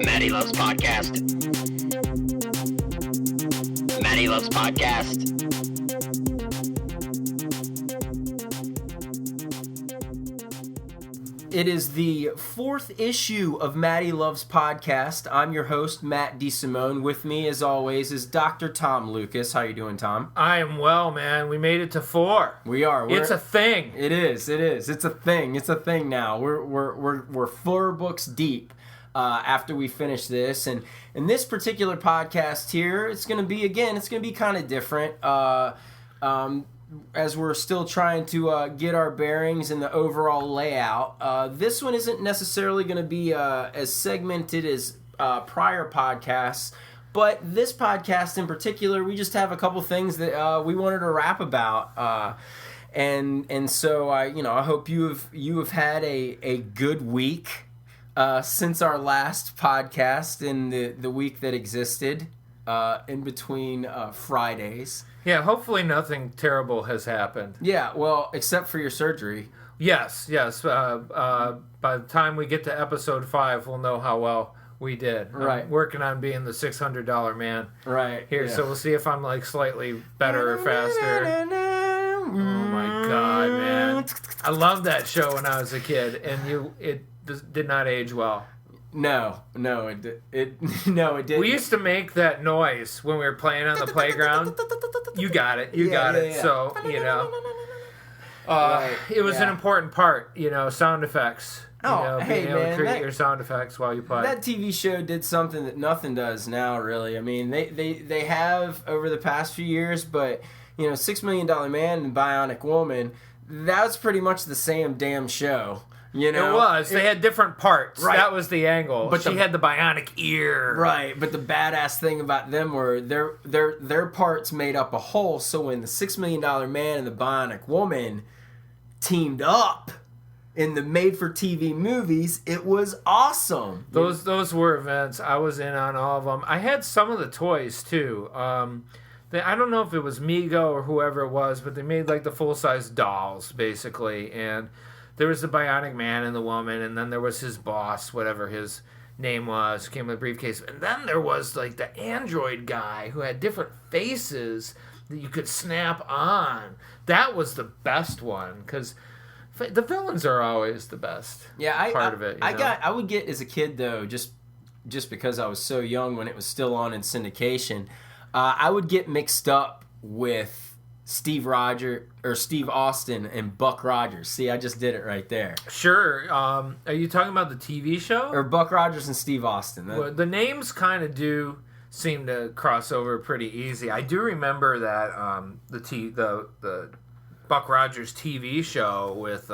Matty Loves Podcast. Matty Loves Podcast. It is the 4th issue of Matty Loves Podcast. I'm your host, Matt DeSimone. With me, as always, is Dr. Tom Lucas. How you doing, Tom? I am well, man. We made it to 4. We are. It's a thing. It is. It's a thing. It's a thing now. We're 4 books deep after we finish this, and in this particular podcast here, it's gonna be kind of different. As we're still trying to get our bearings in the overall layout. This one isn't necessarily going to be as segmented as prior podcasts, but this podcast in particular, we just have a couple things that we wanted to rap about. And so I hope you have had a good week since our last podcast in the week that existed in between Fridays. Yeah, hopefully nothing terrible has happened. Yeah, well, except for your surgery. Yes. By the time we get to episode 5, we'll know how well we did. Right. I'm working on being the $600 man. Right. Here, yeah. So we'll see if I'm like slightly better or faster. Oh my God, man! I loved that show when I was a kid, and it did not age well. No, it didn't. We used to make that noise when we were playing on the playground. You got it. Yeah. So, it was an important part, sound effects. Being able to create your sound effects while you play. That TV show did something that nothing does now, really. I mean, they have over the past few years, but, $6 Million Man and Bionic Woman, that's pretty much the same damn show. It was. They had different parts. Right. That was the angle. But she had the bionic ear. Right. But the badass thing about them were their parts made up a whole. So when the $6 Million Man and the Bionic Woman teamed up in the made-for-TV movies, it was awesome. Those were events. I was in on all of them. I had some of the toys too. I don't know if it was Mego or whoever it was, but they made like the full-size dolls basically, and there was the Bionic Man and the woman, and then there was his boss, whatever his name was, came with a briefcase. And then there was, like, the android guy who had different faces that you could snap on. That was the best one, because the villains are always the best part of it. I would get, as a kid, though, just because I was so young when it was still on in syndication, I would get mixed up with Steve Austin and Buck Rodgers. See, I just did it right there. Sure. Are you talking about the TV show? Or Buck Rodgers and Steve Austin. Well, the names kind of do seem to cross over pretty easy. I do remember that the Buck Rodgers TV show with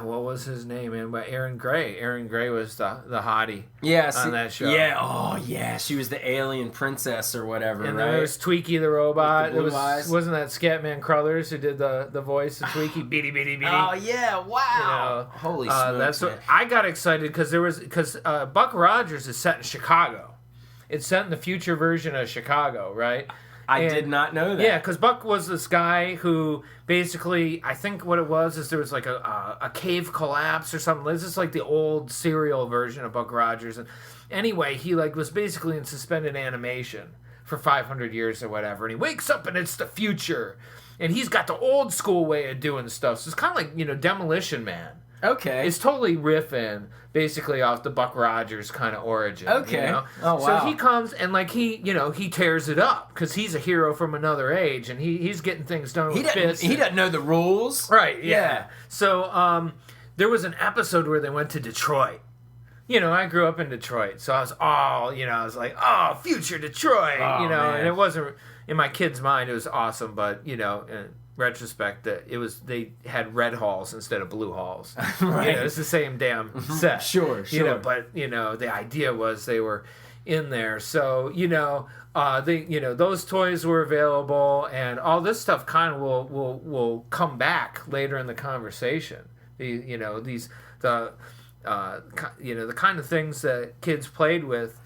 what was his name? Aaron Gray. Aaron Gray was the hottie on that show. Yeah, oh yeah, she was the alien princess or whatever, and right? there was Tweaky the robot. With the blue eyes. Wasn't that Scatman Crothers who did the voice of Tweaky? Beady beady beady. Oh yeah, wow. Holy smokes, man. I got excited because Buck Rodgers is set in Chicago. It's set in the future version of Chicago, right? I did not know that. Yeah, because Buck was this guy who basically, I think what it was is there was like a cave collapse or something. This is like the old serial version of Buck Rodgers. And anyway, he was basically in suspended animation for 500 years or whatever. And he wakes up and it's the future. And he's got the old school way of doing stuff. So it's kind of like, Demolition Man. Okay. It's totally riffing basically off the Buck Rodgers kind of origin. Okay. Oh, wow. So he comes and he tears it up because he's a hero from another age and he's getting things done with fists. He doesn't know the rules. Right, yeah. So there was an episode where they went to Detroit. I grew up in Detroit, so I was I was like, oh, future Detroit, man. And it wasn't, in my kid's mind, it was awesome, but, in retrospect, that they had red halls instead of blue halls. Right. It's the same damn set. Sure. But, the idea was they were in there. So, those toys were available, and all this stuff kind of will come back later in the conversation. The kind of things that kids played with.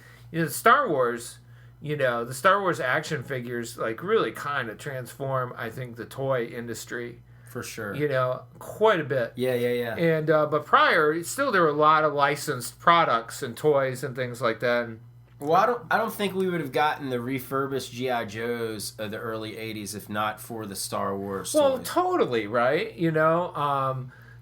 Star Wars, the Star Wars action figures really kind of transform, I think, the toy industry. For sure. You know, quite a bit. Yeah. And but prior, still there were a lot of licensed products and toys and things like that. And, well, I don't think we would have gotten the refurbished G.I. Joes of the early '80s if not for the Star Wars. well, toys. totally right. You know,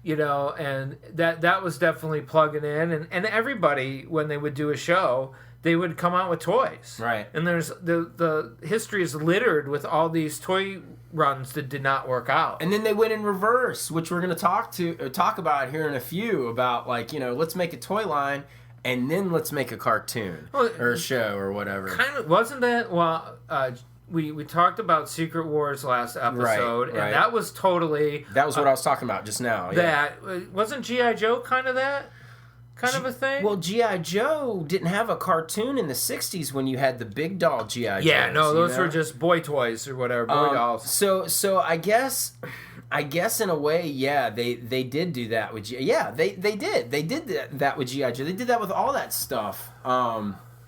and that was definitely plugging in, and everybody when they would do a show, they would come out with toys. Right. And there's the history is littered with all these toy runs that did not work out. And then they went in reverse, which we're going to talk about here in a few, about like, you know, let's make a toy line and then let's make a cartoon or a show or whatever. Kind of wasn't that we talked about Secret Wars last episode, right. and that was totally That was what I was talking about just now. Yeah. that wasn't G.I. Joe kind of of a thing. Well, G.I. Joe didn't have a cartoon in the 60s when you had the big doll G.I. Yeah, Joes, no, those you know? were just boy toys or whatever, boy dolls. So I guess in a way, yeah, they did do that with they did that with G.I. Joe. They did that with all that stuff.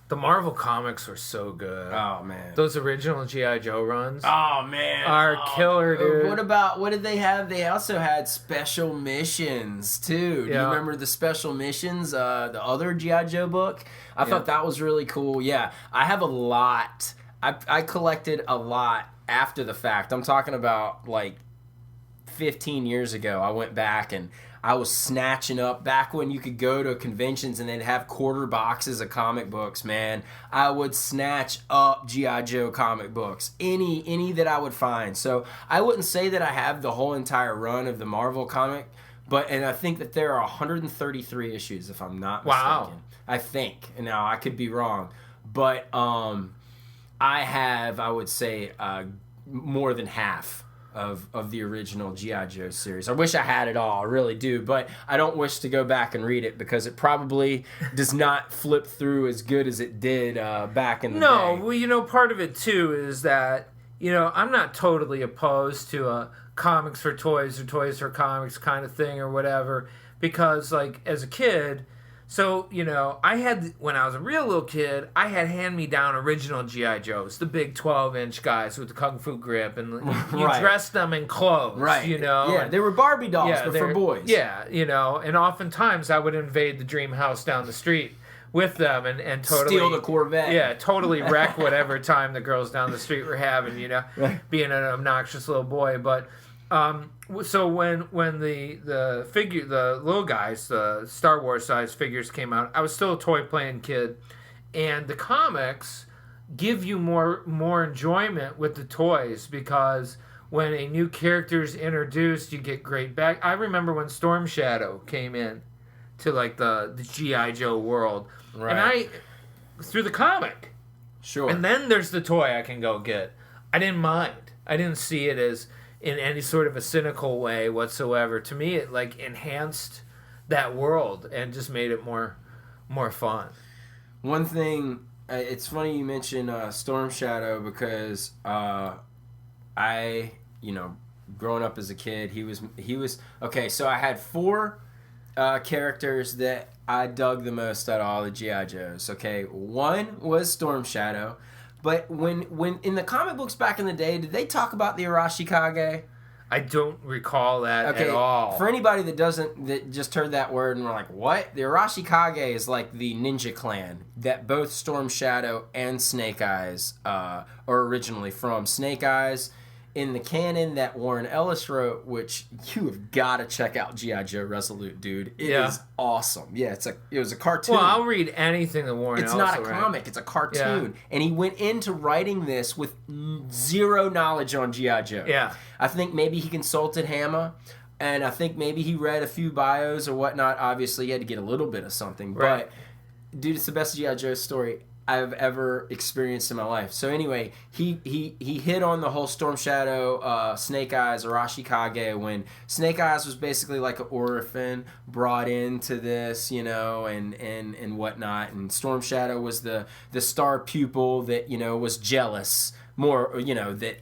The Marvel comics were so good. Oh man, those original G.I. Joe runs. Oh man, are killer, dude. What did they have? They also had special missions too. Do you remember the special missions? The other G.I. Joe book. I thought that was really cool. Yeah, I have a lot. I collected a lot after the fact. I'm talking about like 15 years ago. I went back and I was snatching up back when you could go to conventions and they'd have quarter boxes of comic books, man. I would snatch up G.I. Joe comic books, any that I would find. So I wouldn't say that I have the whole entire run of the Marvel comic, and I think that there are 133 issues, if I'm not mistaken. Wow. I think. Now, I could be wrong. But I have, I would say, more than half of the original G.I. Joe series. I wish I had it all, I really do, but I don't wish to go back and read it because it probably does not flip through as good as it did back in the day. No, well, you know, part of it too is that, you know, I'm not totally opposed to a comics for toys or toys for comics kind of thing or whatever, because like as a kid, so, you know, when I was a real little kid, I had hand-me-down original G.I. Joes, the big 12-inch guys with the kung fu grip, and you dressed them in clothes, you know. Yeah, they were Barbie dolls, but for boys. Yeah, you know, and oftentimes I would invade the dream house down the street with them and totally... Steal the Corvette. Yeah, totally wreck whatever time the girls down the street were having, you know, being an obnoxious little boy, but... So when the little guys, the Star Wars size figures came out, I was still a toy playing kid, and the comics give you more enjoyment with the toys because when a new character is introduced, you get great back. I remember when Storm Shadow came in to like the G.I. Joe world, and I through the comic, sure, and then there's the toy I can go get. I didn't mind. I didn't see it as in any sort of a cynical way whatsoever. To me, it like enhanced that world and just made it more fun. One thing, it's funny you mentioned Storm Shadow because I, you know, growing up as a kid, he was okay. So I had 4 characters that I dug the most out of all the G.I. Joes. Okay, one was Storm Shadow. But when in the comic books back in the day, did they talk about the Arashikage? I don't recall that at all. For anybody that just heard that word and were like, what? The Arashikage is like the ninja clan that both Storm Shadow and Snake Eyes are originally from. Snake Eyes in the canon that Warren Ellis wrote, which you have got to check out G.I. Joe Resolute, dude. It is awesome. Yeah, it was a cartoon. Well, I'll read anything that Warren Ellis It's not a comic, it's a cartoon. Yeah. And he went into writing this with zero knowledge on G.I. Joe. Yeah. I think maybe he consulted Hama, and I think maybe he read a few bios or whatnot. Obviously, he had to get a little bit of something. Right. But, dude, it's the best G.I. Joe story I've ever experienced in my life. So anyway, he hit on the whole Storm Shadow, Snake Eyes, Arashikage when Snake Eyes was basically like an orphan brought into this, you know, and whatnot. And Storm Shadow was the star pupil that, you know, was jealous more, you know, that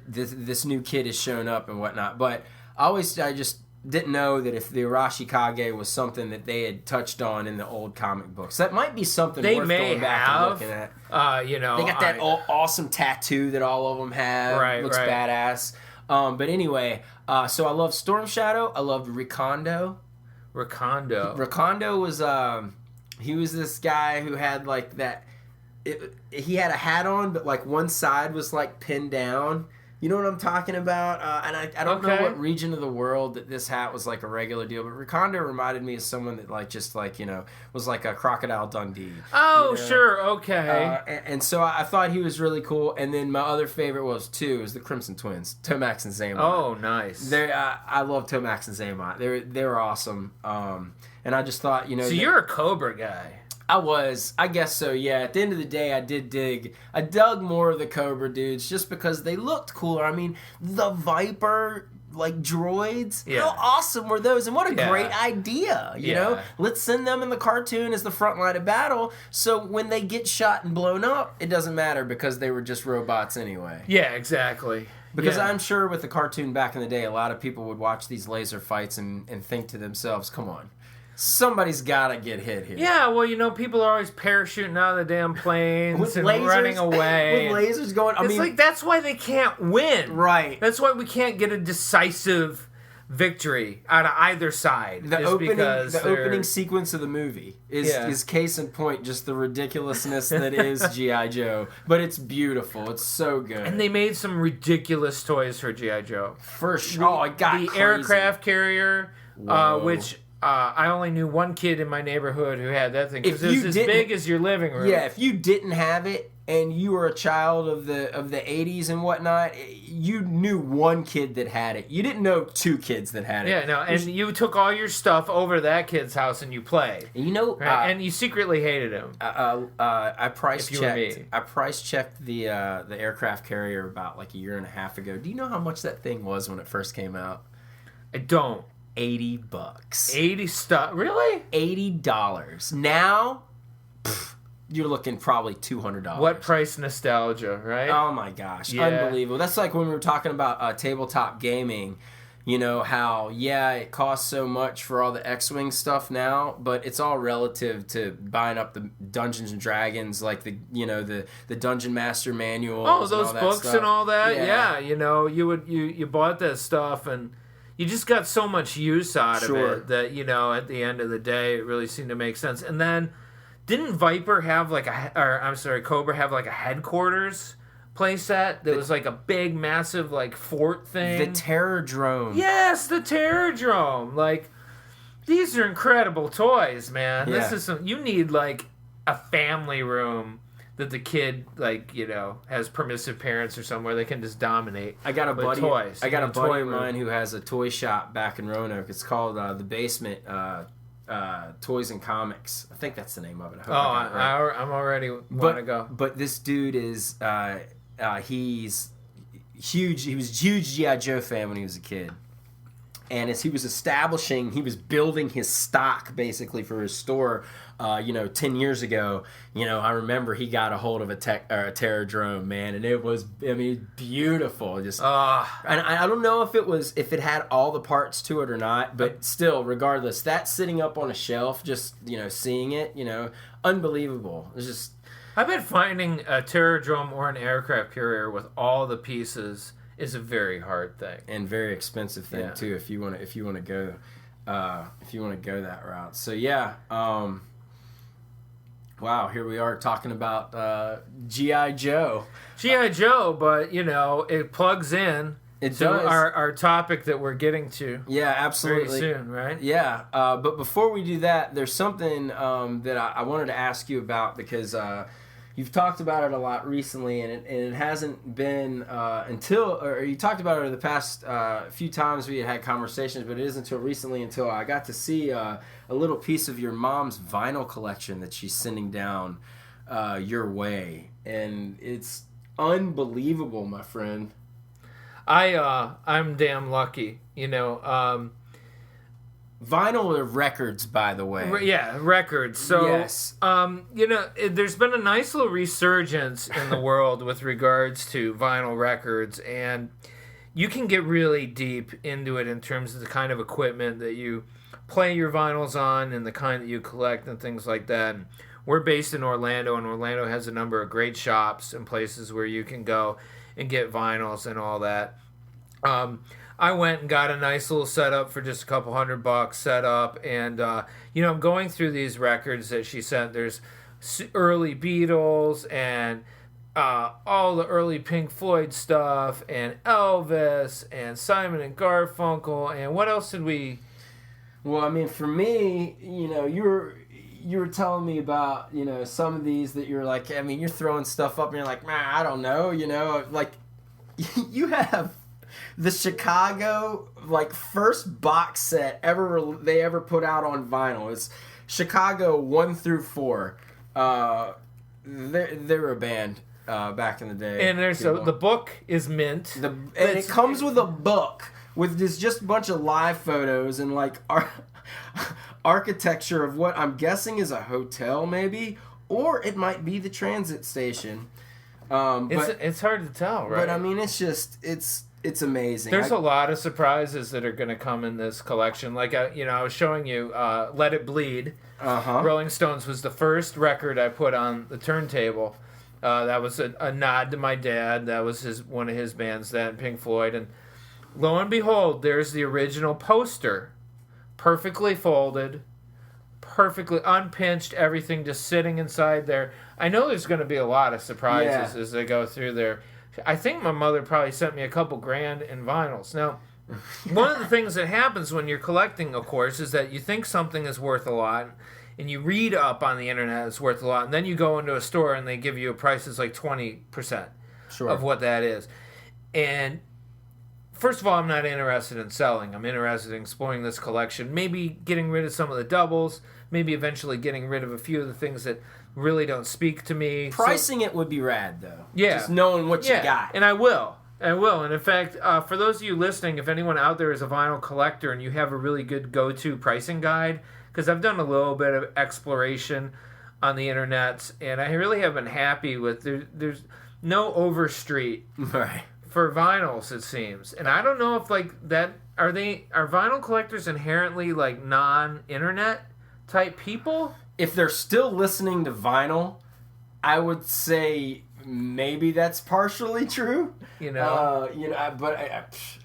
this new kid has shown up and whatnot. But I just didn't know that if the Arashikage was something that they had touched on in the old comic books. That might be something they worth may going back have, and looking at. You know, they got that awesome tattoo that all of them have. Right, looks badass. But anyway, so I loved Storm Shadow. I loved Recondo. Recondo was he was this guy who had like that. He had a hat on, but like one side was like pinned down. You know what I'm talking about? And I don't know what region of the world that this hat was like a regular deal, but Recondo reminded me of someone that like just like, was like a Crocodile Dundee. Oh, sure, okay. And so I thought he was really cool. And then my other favorite was the Crimson Twins, Tomax and Zaymot. Oh, nice. I love Tomax and Zaymot. They were awesome. And I just thought, So you're a Cobra guy. I guess so, yeah. At the end of the day, I dug more of the Cobra dudes just because they looked cooler. I mean, the Viper, like, droids, how awesome were those? And what a great idea, you know? Let's send them in the cartoon as the front line of battle, so when they get shot and blown up, it doesn't matter because they were just robots anyway. Yeah, exactly. Because I'm sure with the cartoon back in the day, a lot of people would watch these laser fights and think to themselves, come on. Somebody's got to get hit here. Yeah, well, people are always parachuting out of the damn planes and running away. With lasers going... It's like, that's why they can't win. Right. That's why we can't get a decisive victory out of either side. The opening sequence of the movie is case in point just the ridiculousness that is G.I. Joe. But it's beautiful. It's so good. And they made some ridiculous toys for G.I. Joe. For sure. It got the crazy. Aircraft carrier, which... I only knew one kid in my neighborhood who had that thing because it was as big as your living room. Yeah, if you didn't have it and you were a child of the 80s and whatnot, you knew one kid that had it. You didn't know two kids that had it. Yeah, no, and you took all your stuff over to that kid's house and you played. Right? And you secretly hated him. I price checked the aircraft carrier about like a year and a half ago. Do you know how much that thing was when it first came out? I don't. $80. 80 stuff. Really? $80. Now, you're looking probably $200. What price nostalgia, right? Oh my gosh. Yeah. Unbelievable. That's like when we were talking about tabletop gaming. How, it costs so much for all the X-Wing stuff now, but it's all relative to buying up the Dungeons and Dragons, like the Dungeon Master manuals. Oh, those and books stuff. And all that? Yeah, you bought that stuff and you just got so much use out of it that, at the end of the day, it really seemed to make sense. And then, didn't Cobra have like a headquarters playset that was like a big, massive, like, fort thing? The Terrordrome. Yes, the Terrordrome. Like, these are incredible toys, man. Yeah. This is you need, like, a family room that the kid, like, has permissive parents or somewhere they can just dominate. I got a buddy. Toys. I got a buddy of mine who has a toy shop back in Roanoke. It's called The Basement Toys and Comics. I think that's the name of it. I'm already want to go. But this dude is he's huge. He was a huge G.I. Joe fan when he was a kid. And as he was building his stock basically for his store, 10 years ago, I remember he got a hold of a Terrordrome, man, and it was, beautiful. Just, and I don't know if it had all the parts to it or not, but still, regardless, that sitting up on a shelf, just, seeing it, unbelievable. It's just, I bet finding a Terrordrome or an aircraft carrier with all the pieces is a very hard thing and very expensive thing too. If you want to go that route. So wow, here we are talking about G.I. Joe. G.I. Joe, but it plugs in. It does. Our topic that we're getting to. Yeah, absolutely. Very soon, right? Yeah, but before we do that, there's something that I wanted to ask you about because. You've talked about it a lot recently, and it hasn't been you talked about it the past few times we had conversations, but it isn't until recently until I got to see a little piece of your mom's vinyl collection that she's sending down your way, and it's unbelievable, my friend. I'm damn lucky, Vinyl or records, by the way. Yeah, records. So, yes. There's been a nice little resurgence in the world with regards to vinyl records, and you can get really deep into it in terms of the kind of equipment that you play your vinyls on and the kind that you collect and things like that. And we're based in Orlando, and Orlando has a number of great shops and places where you can go and get vinyls and all that. I went and got a nice little setup for just a couple $100 set up, and I'm going through these records that she sent. There's early Beatles and all the early Pink Floyd stuff, and Elvis and Simon and Garfunkel, and what else did we? Well, I mean, for me, you were telling me about some of these that you're like, I mean, you're throwing stuff up and you're like, man, I don't know, like you have the Chicago first box set they ever put out on vinyl. It's Chicago 1 through 4. They were a band back in the day. And there's the book is mint. And it comes with a book with just a bunch of live photos and architecture of what I'm guessing is a hotel, maybe, or it might be the transit station. It's hard to tell, right? But I mean, it's amazing. There's a lot of surprises that are going to come in this collection. Like I was showing you, "Let It Bleed." Rolling Stones was the first record I put on the turntable. That was a nod to my dad. That was one of his bands, that Pink Floyd, and lo and behold, there's the original poster, perfectly folded, perfectly unpinched, everything just sitting inside there. I know there's going to be a lot of surprises as they go through there. I think my mother probably sent me a couple grand in vinyls. Now, one of the things that happens when you're collecting, of course, is that you think something is worth a lot, and you read up on the internet it's worth a lot, and then you go into a store and they give you a price that's like 20% of what that is. And first of all, I'm not interested in selling. I'm interested in exploring this collection, maybe getting rid of some of the doubles, maybe eventually getting rid of a few of the things that really don't speak to me. Pricing it would be rad, though. Yeah. Just knowing what you got. And I will. And in fact, for those of you listening, if anyone out there is a vinyl collector and you have a really good go-to pricing guide, because I've done a little bit of exploration on the internet, and I really have been happy with there's no overstreet for vinyls, it seems. And I don't know if that are vinyl collectors inherently non-internet type people? If they're still listening to vinyl, I would say maybe that's partially true. But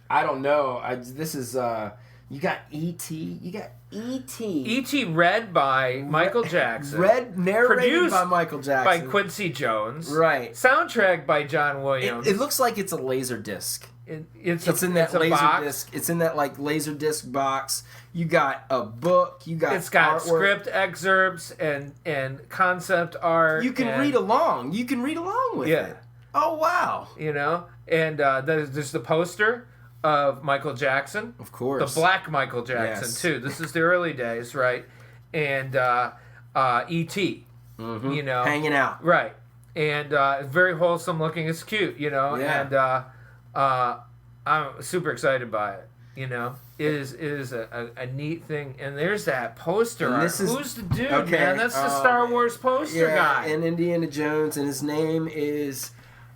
I don't know. This is you got E.T. You got E.T. E.T. read by Michael Jackson. Narrated by Michael Jackson. By Quincy Jones. Right. Soundtrack by John Williams. It looks like it's a laser disc. It's in that laser disc. It's in that laser disc box. You got a book. It's got artwork. Script excerpts and concept art. You can read along. You can read along with it. Oh wow! And there's the poster of Michael Jackson, of course, the black Michael Jackson too. This is the early days, right? And E.T. Hanging out, right? And very wholesome looking. It's cute, And I'm super excited by it. It is a neat thing. And there's that poster art. Who's the dude, man? That's the Star Wars poster guy. And Indiana Jones, and his name is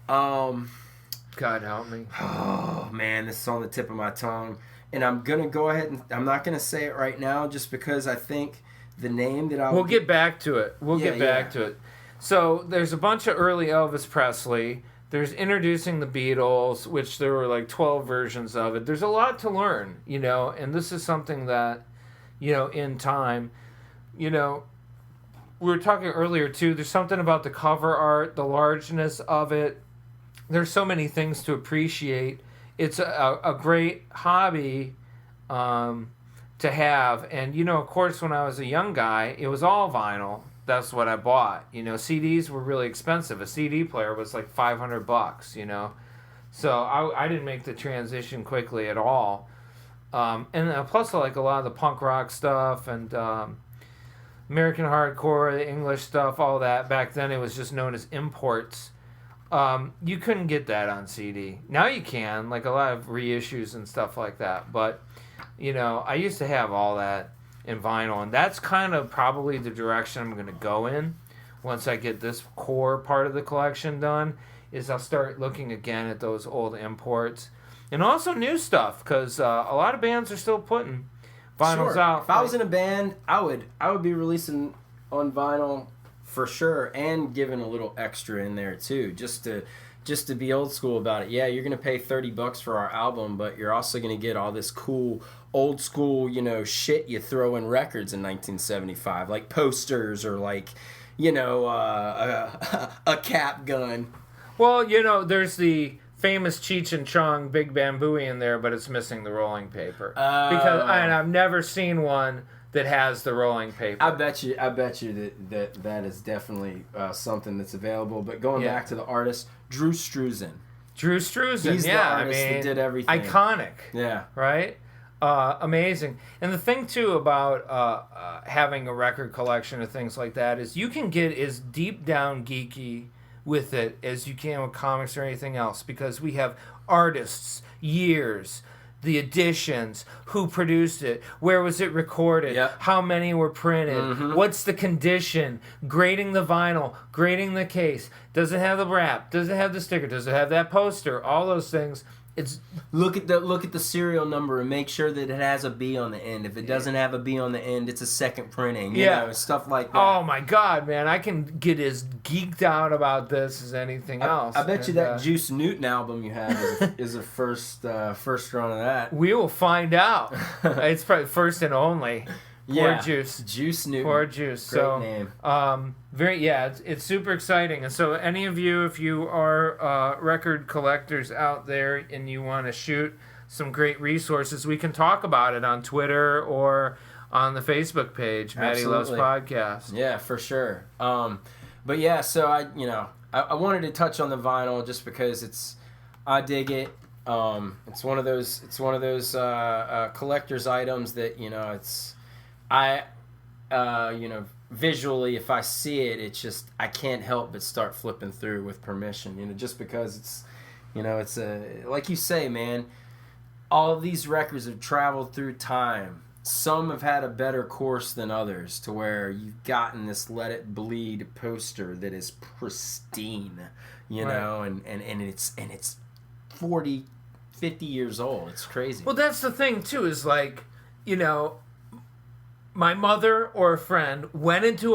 God help me. Oh man, this is on the tip of my tongue. And I'm gonna go ahead and I'm not gonna say it right now just because I think the name that We'll get back to it. Get back to it. So there's a bunch of early Elvis Presley. There's Introducing the Beatles, which there were 12 versions of it. There's a lot to learn, and this is something that, in time, we were talking earlier too, there's something about the cover art, the largeness of it. There's so many things to appreciate. It's a great hobby to have. And, of course, when I was a young guy, it was all vinyl. That's what I bought. CDs were really expensive. A CD player was like $500, So I didn't make the transition quickly at all. And plus, I like a lot of the punk rock stuff and American hardcore, the English stuff, all that. Back then, it was just known as imports. You couldn't get that on CD. Now you can, a lot of reissues and stuff like that. But, I used to have all that in vinyl, and that's kind of probably the direction I'm going to go in once I get this core part of the collection done, is I'll start looking again at those old imports. And also new stuff, because a lot of bands are still putting vinyls out. If I was in a band, I would be releasing on vinyl for sure, and giving a little extra in there too, just to just to be old school about it, yeah, you're going to pay $30 for our album, but you're also going to get all this cool, old school, shit you throw in records in 1975, like posters or like, a cap gun. Well, there's the famous Cheech and Chong Big Bamboo in there, but it's missing the rolling paper. Because I've never seen one that has the rolling paper. I bet you that is definitely something that's available. But going back to the artist, Drew Struzan. He's the artist that did everything. Iconic. Yeah. Right? Amazing. And the thing, too, about having a record collection of things like that is you can get as deep down geeky with it as you can with comics or anything else, because we have artists, years, the editions, who produced it, where was it recorded, how many were printed, what's the condition, grading the vinyl, grading the case, does it have the wrap, does it have the sticker, does it have that poster, all those things. It's look at the serial number and make sure that it has a B on the end. If it doesn't have a B on the end, it's a second printing. Stuff like that. Oh my God, man! I can get as geeked out about this as anything else. I bet you that Juice Newton album you have is a first run of that. We will find out. It's probably first and only. Poor Juice Newton. Poor Juice. Great name. It's super exciting. And so any of you, if you are record collectors out there and you want to shoot some great resources, we can talk about it on Twitter or on the Facebook page, Matty Loves Podcast. Yeah, for sure. But yeah, so I wanted to touch on the vinyl just because I dig it. It's one of those collector's items that visually, if I see it, it's just, I can't help but start flipping through with permission, just because it's like you say, man, all of these records have traveled through time. Some have had a better course than others, to where you've gotten this Let It Bleed poster that is pristine, and it's 40, 50 years old. It's crazy. Well, that's the thing, too, is like, my mother or a friend went into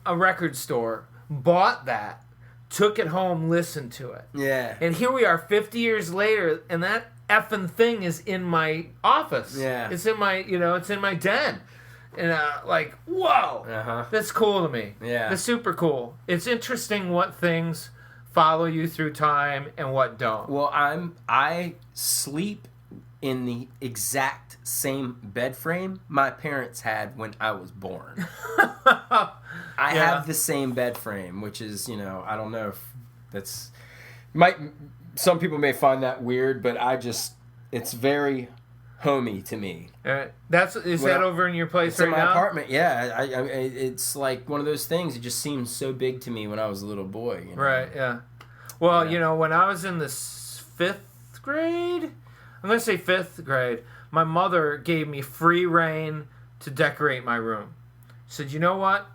a record store, bought that, took it home, listened to it. Yeah. And here we are 50 years later, and that effing thing is in my office. Yeah. It's in my, it's in my den. And like, whoa. Uh-huh. That's cool to me. Yeah. That's super cool. It's interesting what things follow you through time and what don't. Well, I sleep in the exact same bed frame my parents had when I was born. I have the same bed frame, which is, I don't know if that's some people may find that weird, but it's very homey to me. Is that over in your place right now? It's in my apartment. Yeah, it's like one of those things. It just seemed so big to me when I was a little boy. Right. Yeah. Well, when I was in the 5th grade, I'm going to say 5th grade, my mother gave me free reign to decorate my room. She said, you know what?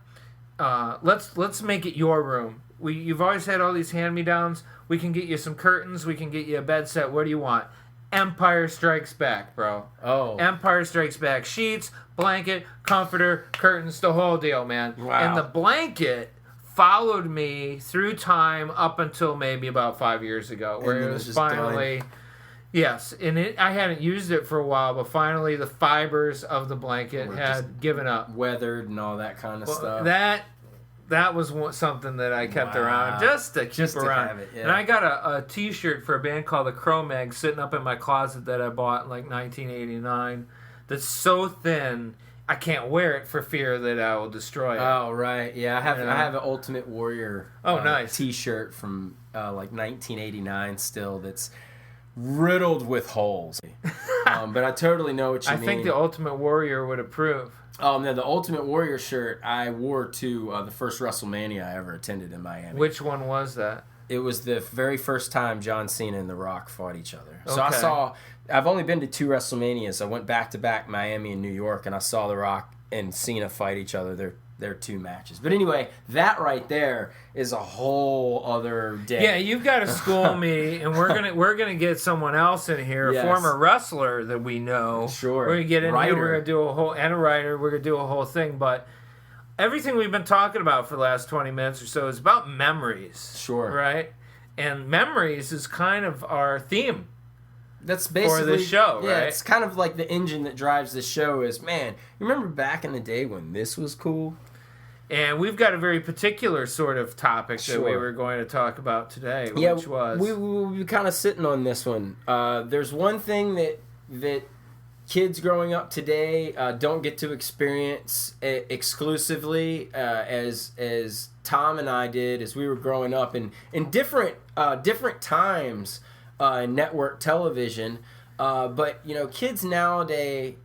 Let's make it your room. You've always had all these hand-me-downs. We can get you some curtains. We can get you a bed set. What do you want? Empire Strikes Back, bro. Oh. Empire Strikes Back. Sheets, blanket, comforter, curtains, the whole deal, man. Wow. And the blanket followed me through time up until maybe about 5 years ago, where it was finally... Done. Yes, and I hadn't used it for a while, but finally the fibers of the blanket had given up. Weathered and all that kind of stuff. That was something that I kept around just to keep around. To have it, yeah. And I got a T-shirt for a band called the Cro-Mags sitting up in my closet that I bought in like 1989 that's so thin I can't wear it for fear that I will destroy it. Oh, right. Yeah, I have an Ultimate Warrior nice. T-shirt from like 1989 still that's riddled with holes. But I totally know what you mean. I think the Ultimate Warrior would approve. No, the Ultimate Warrior shirt I wore to the first WrestleMania I ever attended in Miami. Which one was that? It was the very first time John Cena and The Rock fought each other. Okay. So I've only been to 2 WrestleManias. I went back-to-back Miami and New York, and I saw The Rock and Cena fight each other. They're 2 matches. But anyway, that right there is a whole other day. Yeah, you've got to school me, and we're gonna get someone else in here, a former wrestler that we know. Sure. We're gonna get in here. We're gonna do a writer. We're gonna do a whole thing. But everything we've been talking about for the last 20 minutes or so is about memories. Sure. Right. And memories is kind of our theme. That's basically for the show, yeah, right? it's kind of like the engine that drives the show is, man, you remember back in the day when this was cool? And we've got a very particular sort of topic that we Sure. were going to talk about today, Yeah, which was... we kind of sitting on this one. There's one thing that kids growing up today don't get to experience exclusively as Tom and I did as we were growing up in different times in network television. But kids nowadays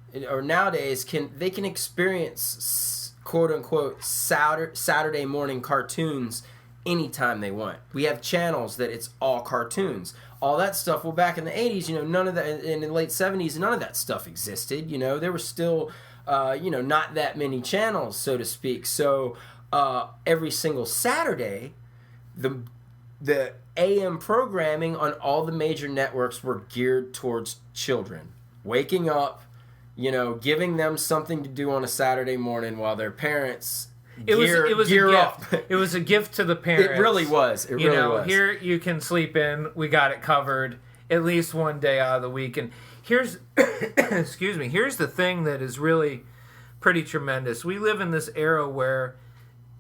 can experience quote unquote Saturday morning cartoons anytime they want. We have channels that it's all cartoons. All that stuff. Well, back in the 80s, none of that, in the late 70s, none of that stuff existed. There were still, not that many channels, so to speak. So every single Saturday, the AM programming on all the major networks were geared towards children. Waking up, giving them something to do on a Saturday morning while their parents gear a gift. up. It was a gift to the parents. It really was. It really was. Here you can sleep in. We got it covered at least one day out of the week. And here's, excuse me, here's the thing that is really pretty tremendous. We live in this era where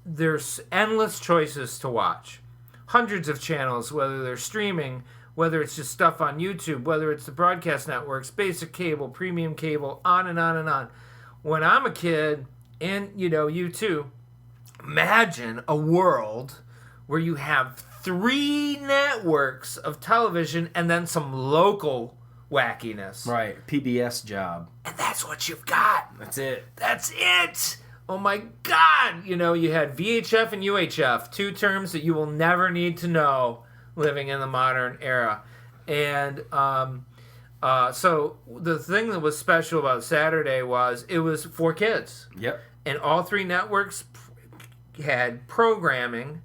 there's endless choices to watch. Hundreds of channels, whether they're streaming, whether it's just stuff on YouTube, whether it's the broadcast networks, basic cable, premium cable, on and on and on. When I'm a kid, and you too, imagine a world where you have 3 networks of television and then some local wackiness. Right, PBS job. And that's what you've got. That's it. That's it. Oh my God. You had VHF and UHF, 2 terms that you will never need to know living in the modern era. And so the thing that was special about Saturday was it was for kids. Yep. And all 3 networks had programming,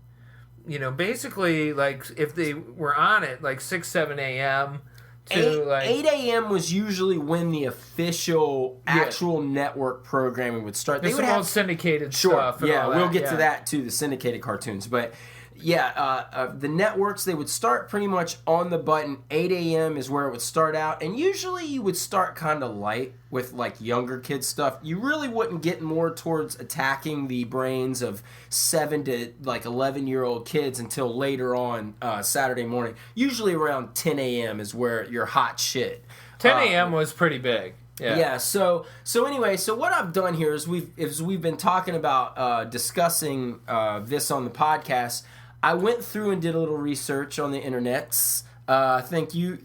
basically like if they were on it like 6, 7 a.m. to 8 a.m. was usually when the official actual network programming would start. They would have syndicated stuff. Yeah, and all we'll that. get to that too, the syndicated cartoons. But yeah, the networks, they would start pretty much on the button. 8 a.m. is where it would start out. And usually you would start kind of light with like younger kids stuff. You really wouldn't get more towards attacking the brains of 7 to like 11-year-old kids until later on Saturday morning. Usually around 10 a.m. is where you're hot shit. 10 a.m. was pretty big. Yeah. So anyway, so what I've done here is we've been talking about discussing this on the podcast. I went through and did a little research on the internets. I think you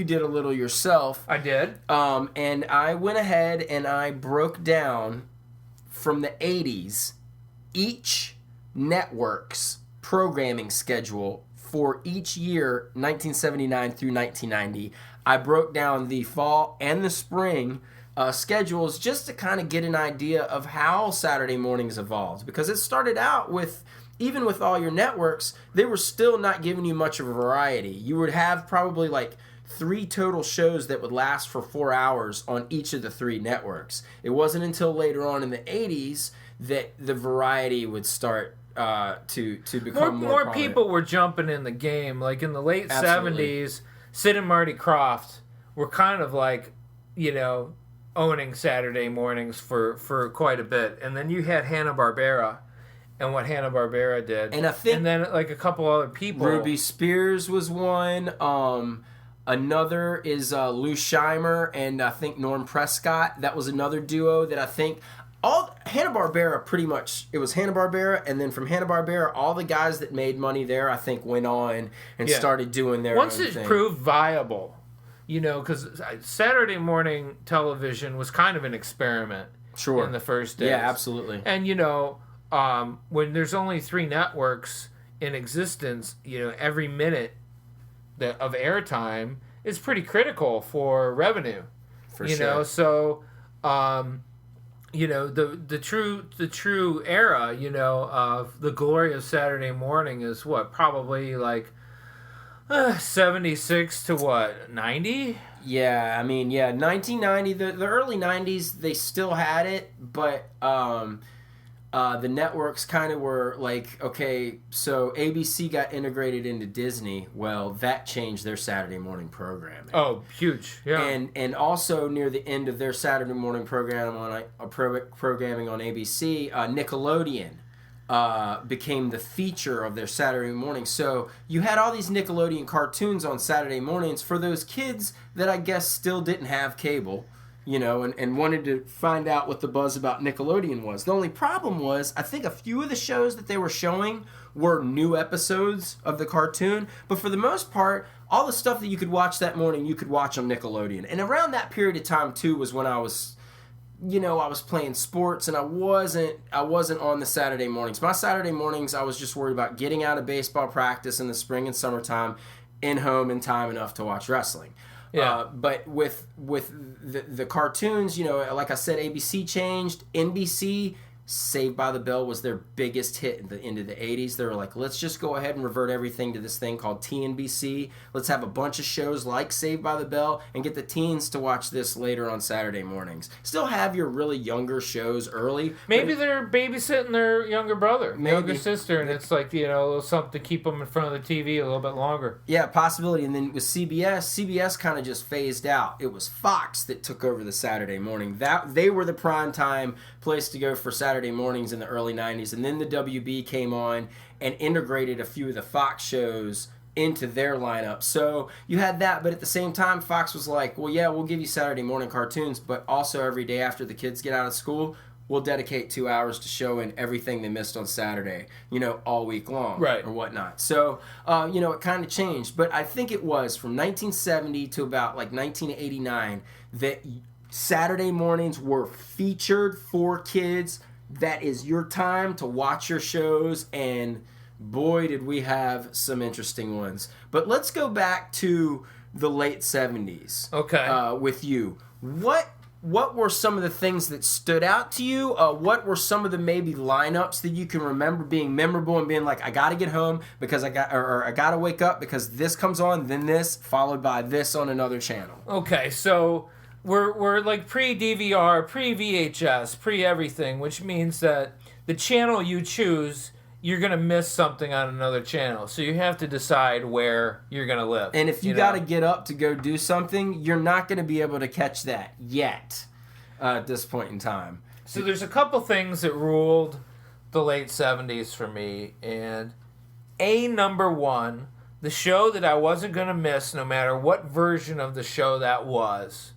did a little yourself. I did. And I went ahead and I broke down from the 80s each network's programming schedule for each year, 1979 through 1990. I broke down the fall and the spring schedules just to kind of get an idea of how Saturday mornings evolved. Because it started out with, even with all your networks, they were still not giving you much of a variety. You would have probably like 3 total shows that would last for 4 hours on each of the 3 networks. It wasn't until later on in the 80s that the variety would start to become more prominent. People were jumping in the game. Like in the late Absolutely. 70s, Sid and Marty Krofft were kind of like, owning Saturday mornings for quite a bit. And then you had Hanna-Barbera and what Hanna-Barbera did. And I think... And then like a couple other people. Ruby Spears was one. Another is Lou Scheimer and I think Norm Prescott. That was another duo that I think... All Hanna-Barbera pretty much, it was Hanna-Barbera, and then from Hanna-Barbera, all the guys that made money there, I think, went on and started doing their own thing. Once it proved viable, because Saturday morning television was kind of an experiment in the first days. Yeah, absolutely. And, when there's only 3 networks in existence, every minute of airtime is pretty critical for revenue. For sure. So... the true era, of the glory of Saturday morning is what, probably like 76 to 90? Yeah, I mean, 1990, the early 90s, they still had it, but the networks kind of were like, okay, so ABC got integrated into Disney. Well, that changed their Saturday morning programming. Oh, huge. Yeah. And also near the end of their Saturday morning programming on ABC, Nickelodeon became the feature of their Saturday morning. So you had all these Nickelodeon cartoons on Saturday mornings for those kids that I guess still didn't have cable, and wanted to find out what the buzz about Nickelodeon was. The only problem was, I think a few of the shows that they were showing were new episodes of the cartoon, but for the most part, all the stuff that you could watch that morning, you could watch on Nickelodeon. And around that period of time, too, was when I was playing sports, and I wasn't on the Saturday mornings. My Saturday mornings, I was just worried about getting out of baseball practice in the spring and summertime, in home in time enough to watch wrestling. Yeah. But with the cartoons, like I said, ABC changed. NBC, Saved by the Bell was their biggest hit at the end of the 80s. They were like, let's just go ahead and revert everything to this thing called TNBC. Let's have a bunch of shows like Saved by the Bell and get the teens to watch this later on Saturday mornings. Still have your really younger shows early. Maybe they're babysitting their younger brother, younger sister, and it's like, a little something to keep them in front of the TV a little bit longer. Yeah, possibility. And then with CBS kind of just phased out. It was Fox that took over the Saturday morning. They were the prime time place to go for Saturday mornings in the early 90s, and then the WB came on and integrated a few of the Fox shows into their lineup. So you had that, but at the same time, Fox was like, well, yeah, we'll give you Saturday morning cartoons, but also every day after the kids get out of school, we'll dedicate 2 hours to showing everything they missed on Saturday, all week long, right, or whatnot. So, it kind of changed, but I think it was from 1970 to about like 1989 that Saturday mornings were featured for kids. That is your time to watch your shows, and boy, did we have some interesting ones. But let's go back to the late 70s. Okay. With you. What were some of the things that stood out to you? What were some of the maybe lineups that you can remember being memorable and being like, I got to get home because I got to wake up because this comes on, then this, followed by this on another channel. Okay, so we're like pre-DVR, pre-VHS, pre-everything, which means that the channel you choose, you're going to miss something on another channel. So you have to decide where you're going to live. And if you got to get up to go do something, you're not going to be able to catch that yet at this point in time. So there's a couple things that ruled the late 70s for me. And number one, the show that I wasn't going to miss no matter what version of the show that was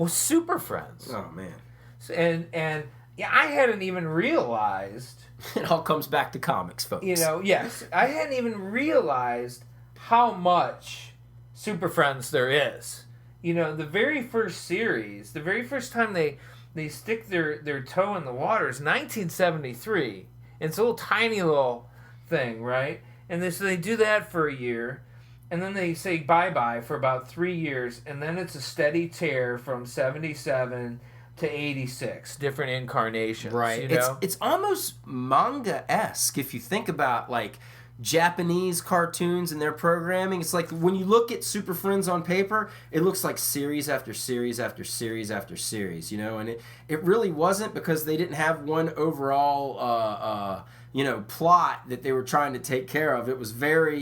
Super Friends. Oh, man. And I hadn't even realized. It all comes back to comics, folks. Yes. I hadn't even realized how much Super Friends there is. The very first series, the very first time they stick their toe in the water is 1973. It's a little tiny little thing, right? And so they do that for a year. And then they say bye-bye for about 3 years, and then it's a steady tear from 77 to 86, different incarnations. Right. It's almost manga-esque if you think about, like, Japanese cartoons and their programming. It's like when you look at Super Friends on paper, it looks like series after series after series after series, and it really wasn't because they didn't have one overall, plot that they were trying to take care of. It was very,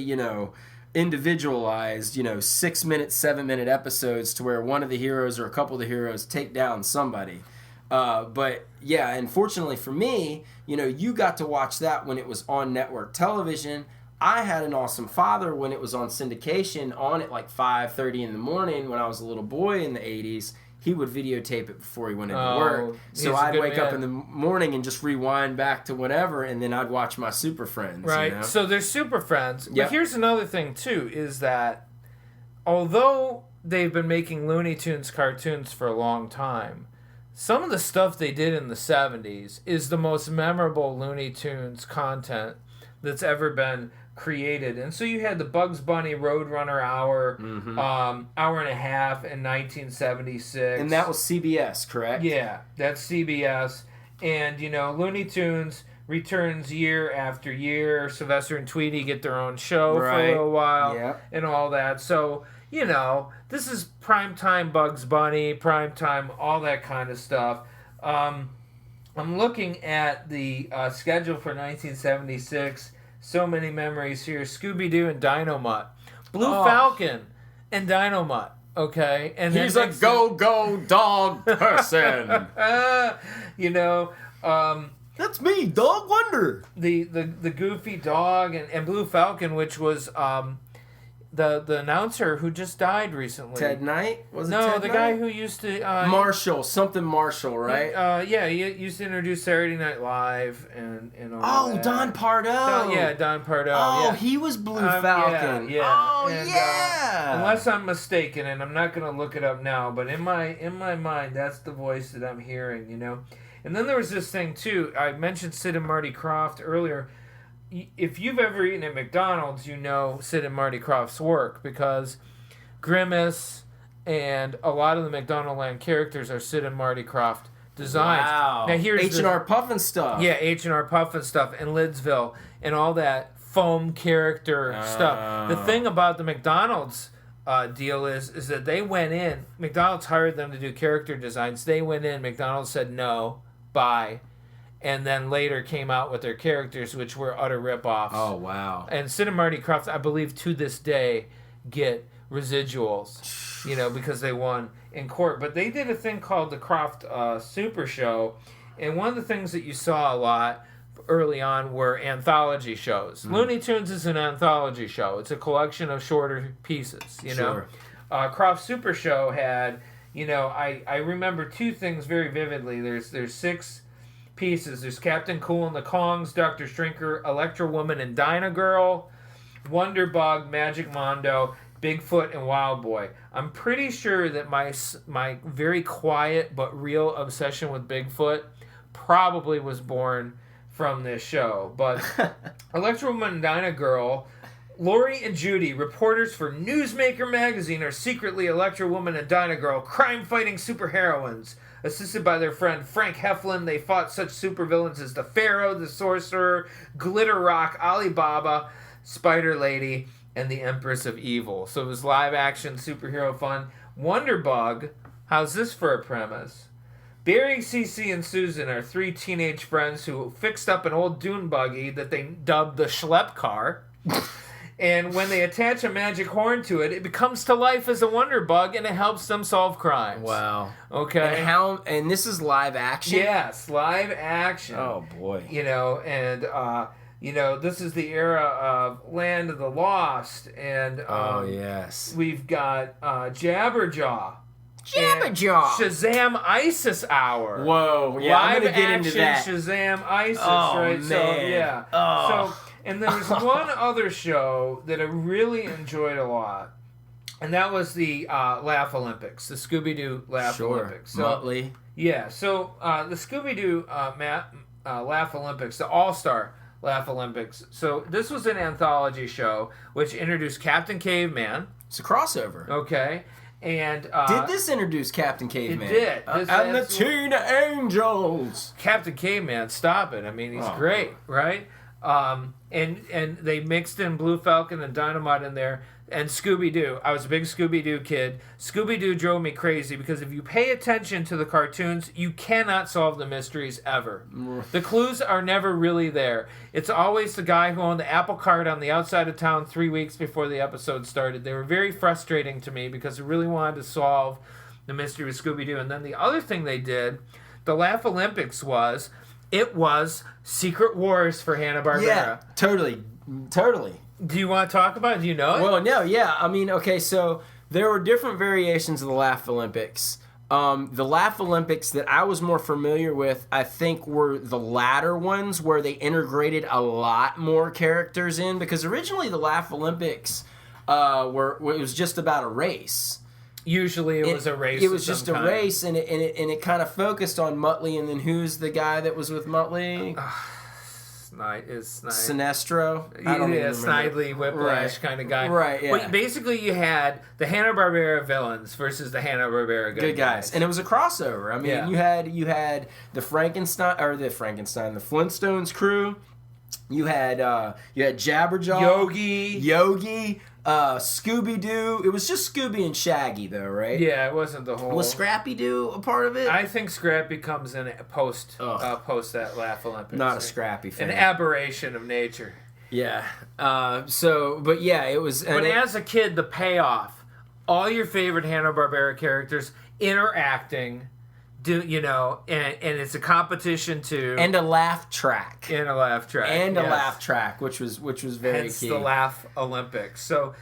individualized, 6-minute, 7-minute episodes to where one of the heroes or a couple of the heroes take down somebody. But yeah, unfortunately for me, you got to watch that when it was on network television. I had an awesome father when it was on syndication on at like 5:30 in the morning when I was a little boy in the 80s. He would videotape it before he went into work. So I'd wake up in the morning and just rewind back to whatever, and then I'd watch my Super Friends. Right. So there's Super Friends. Yep. But here's another thing, too, is that although they've been making Looney Tunes cartoons for a long time, some of the stuff they did in the 70s is the most memorable Looney Tunes content that's ever been created. And so you had the Bugs Bunny Roadrunner hour, hour and a half in 1976. And that was CBS, correct? Yeah, that's CBS. And, Looney Tunes returns year after year. Sylvester and Tweety get their own show for a little while and all that. So, this is primetime Bugs Bunny, primetime, all that kind of stuff. I'm looking at the schedule for 1976. So many memories here. Scooby-Doo and Dynomutt. Blue Falcon and Dynomutt. Okay, and he's a go-go dog person. You know, that's me, Dog Wonder. The Goofy Dog and Blue Falcon, which was the announcer who just died recently. Ted Knight? Was it no, Ted the Knight? guy who used to Marshall, something Marshall, right? Yeah, he used to introduce Saturday Night Live and all that. Don Pardo. Don Pardo. Oh, yeah. he was Blue Falcon. Yeah. Oh, And, yeah. unless I'm mistaken, and I'm not going to look it up now, but in my mind, that's the voice that I'm hearing, you know. And then there was this thing too. I mentioned Sid and Marty Krofft earlier. If you've ever eaten at McDonald's, you know Sid and Marty Krofft's work, because Grimace and a lot of the McDonaldland characters are Sid and Marty Krofft designs. Wow. Now here's H&R Puffin stuff. Yeah, H&R Puffin stuff and Lidsville and all that foam character stuff. The thing about the McDonald's deal is that they went in. McDonald's hired them to do character designs. They went in. McDonald's said no, bye. And then later came out with their characters, which were utter ripoffs. Oh, wow. And Sid and Marty Krofft, I believe, to this day, get residuals, you know, because they won in court. But they did a thing called the Krofft Super Show, and one of the things that you saw a lot early on were anthology shows. Looney Tunes is an anthology show. It's a collection of shorter pieces, you know. Krofft Super Show had, you know, I remember two things very vividly. There's 6 pieces. There's Captain Cool and the Kongs, Dr. Shrinker, Electra Woman and Dyna Girl, Wonder Bug, Magic Mondo, Bigfoot and Wild Boy. I'm pretty sure that my very quiet but real obsession with Bigfoot probably was born from this show. But Electra Woman and Dyna Girl, Lori and Judy, reporters for Newsmaker magazine, are secretly Electra Woman and Dyna Girl, crime-fighting superheroines. Assisted by their friend Frank Heflin, they fought such supervillains as the Pharaoh, the Sorcerer, Glitter Rock, Alibaba, Spider Lady, and the Empress of Evil. So it was live-action superhero fun. Wonder Bug, how's this for a premise? Barry, Cece, and Susan are 3 teenage friends who fixed up an old dune buggy that they dubbed the Schlepp Car. And when they attach a magic horn to it, it becomes to life as a wonder bug, and it helps them solve crimes. Wow. Okay. And this is live action? Yes, live action. Oh, boy. You know, and, you know, this is the era of Land of the Lost, and oh, yes. We've got Jabberjaw. Jabberjaw. Shazam Isis Hour. Whoa. Yeah, live I'm going to get into action that. Shazam Isis, oh, right? Man. So, yeah. Oh. So, and there was one other show that I really enjoyed a lot, and that was the Laugh Olympics, the Scooby-Doo Laugh Olympics. So, Muttley. Yeah, so the Scooby-Doo Laugh Olympics, the All-Star Laugh Olympics. So this was an anthology show which introduced Captain Caveman. It's a crossover. Okay. And did this introduce Captain Caveman? It did. And the Teen Angels. Captain Caveman, stop it. I mean, he's great, right? And they mixed in Blue Falcon and Dynamite in there, and Scooby-Doo. I was a big Scooby-Doo kid. Scooby-Doo drove me crazy because if you pay attention to the cartoons, you cannot solve the mysteries ever. The clues are never really there. It's always the guy who owned the apple cart on the outside of town 3 weeks before the episode started. They were very frustrating to me because I really wanted to solve the mystery with Scooby-Doo. And then the other thing they did, the Laugh Olympics was Secret Wars for Hanna-Barbera. Yeah, totally. Do you want to talk about it? Do you know it? Well, no, yeah. I mean, okay, so there were different variations of the Laugh Olympics. The Laugh Olympics that I was more familiar with, I think, were the latter ones where they integrated a lot more characters in, because originally the Laugh Olympics it was just about a race. Usually it was a race. It was just a race, and it kind of focused on Muttley, and then who's the guy that was with Muttley? Sinestro? Snidely, Whiplash kind of guy. Right, yeah. But basically you had the Hanna-Barbera villains versus the Hanna-Barbera good guys. And it was a crossover. I mean, you had the Flintstones crew. You had Jabberjaw, Yogi, Scooby-Doo. It was just Scooby and Shaggy, though, right? Yeah, it wasn't the whole. Was Scrappy-Doo a part of it? I think Scrappy comes in post that Laugh Olympics. Not a Scrappy fan. An aberration of nature. Yeah. But yeah, it was. But as a kid, the payoff, all your favorite Hanna-Barbera characters interacting, and it's a competition too. And a laugh track. And a laugh track, which was very hence key. The Laugh Olympics. So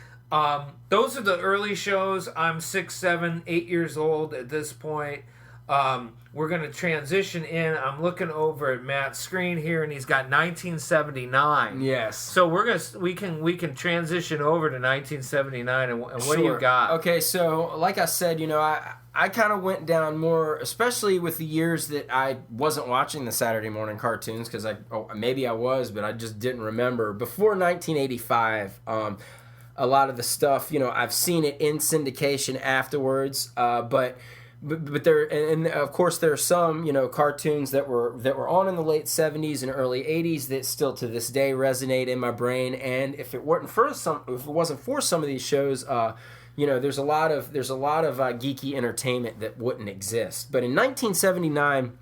those are the early shows. I'm 6, 7, 8 years old at this point. We're going to transition in. I'm looking over at Matt's screen here, and he's got 1979. Yes. So we can transition over to 1979. And what do you got? Okay, so like I said, I kind of went down more, especially with the years that I wasn't watching the Saturday morning cartoons, because maybe I was, but I just didn't remember. Before 1985, a lot of the stuff, I've seen it in syndication afterwards, but there, and of course there are some cartoons that were on in the late 70s and early 80s that still to this day resonate in my brain. And if it wasn't for some of these shows, there's a lot of geeky entertainment that wouldn't exist. But in 1979,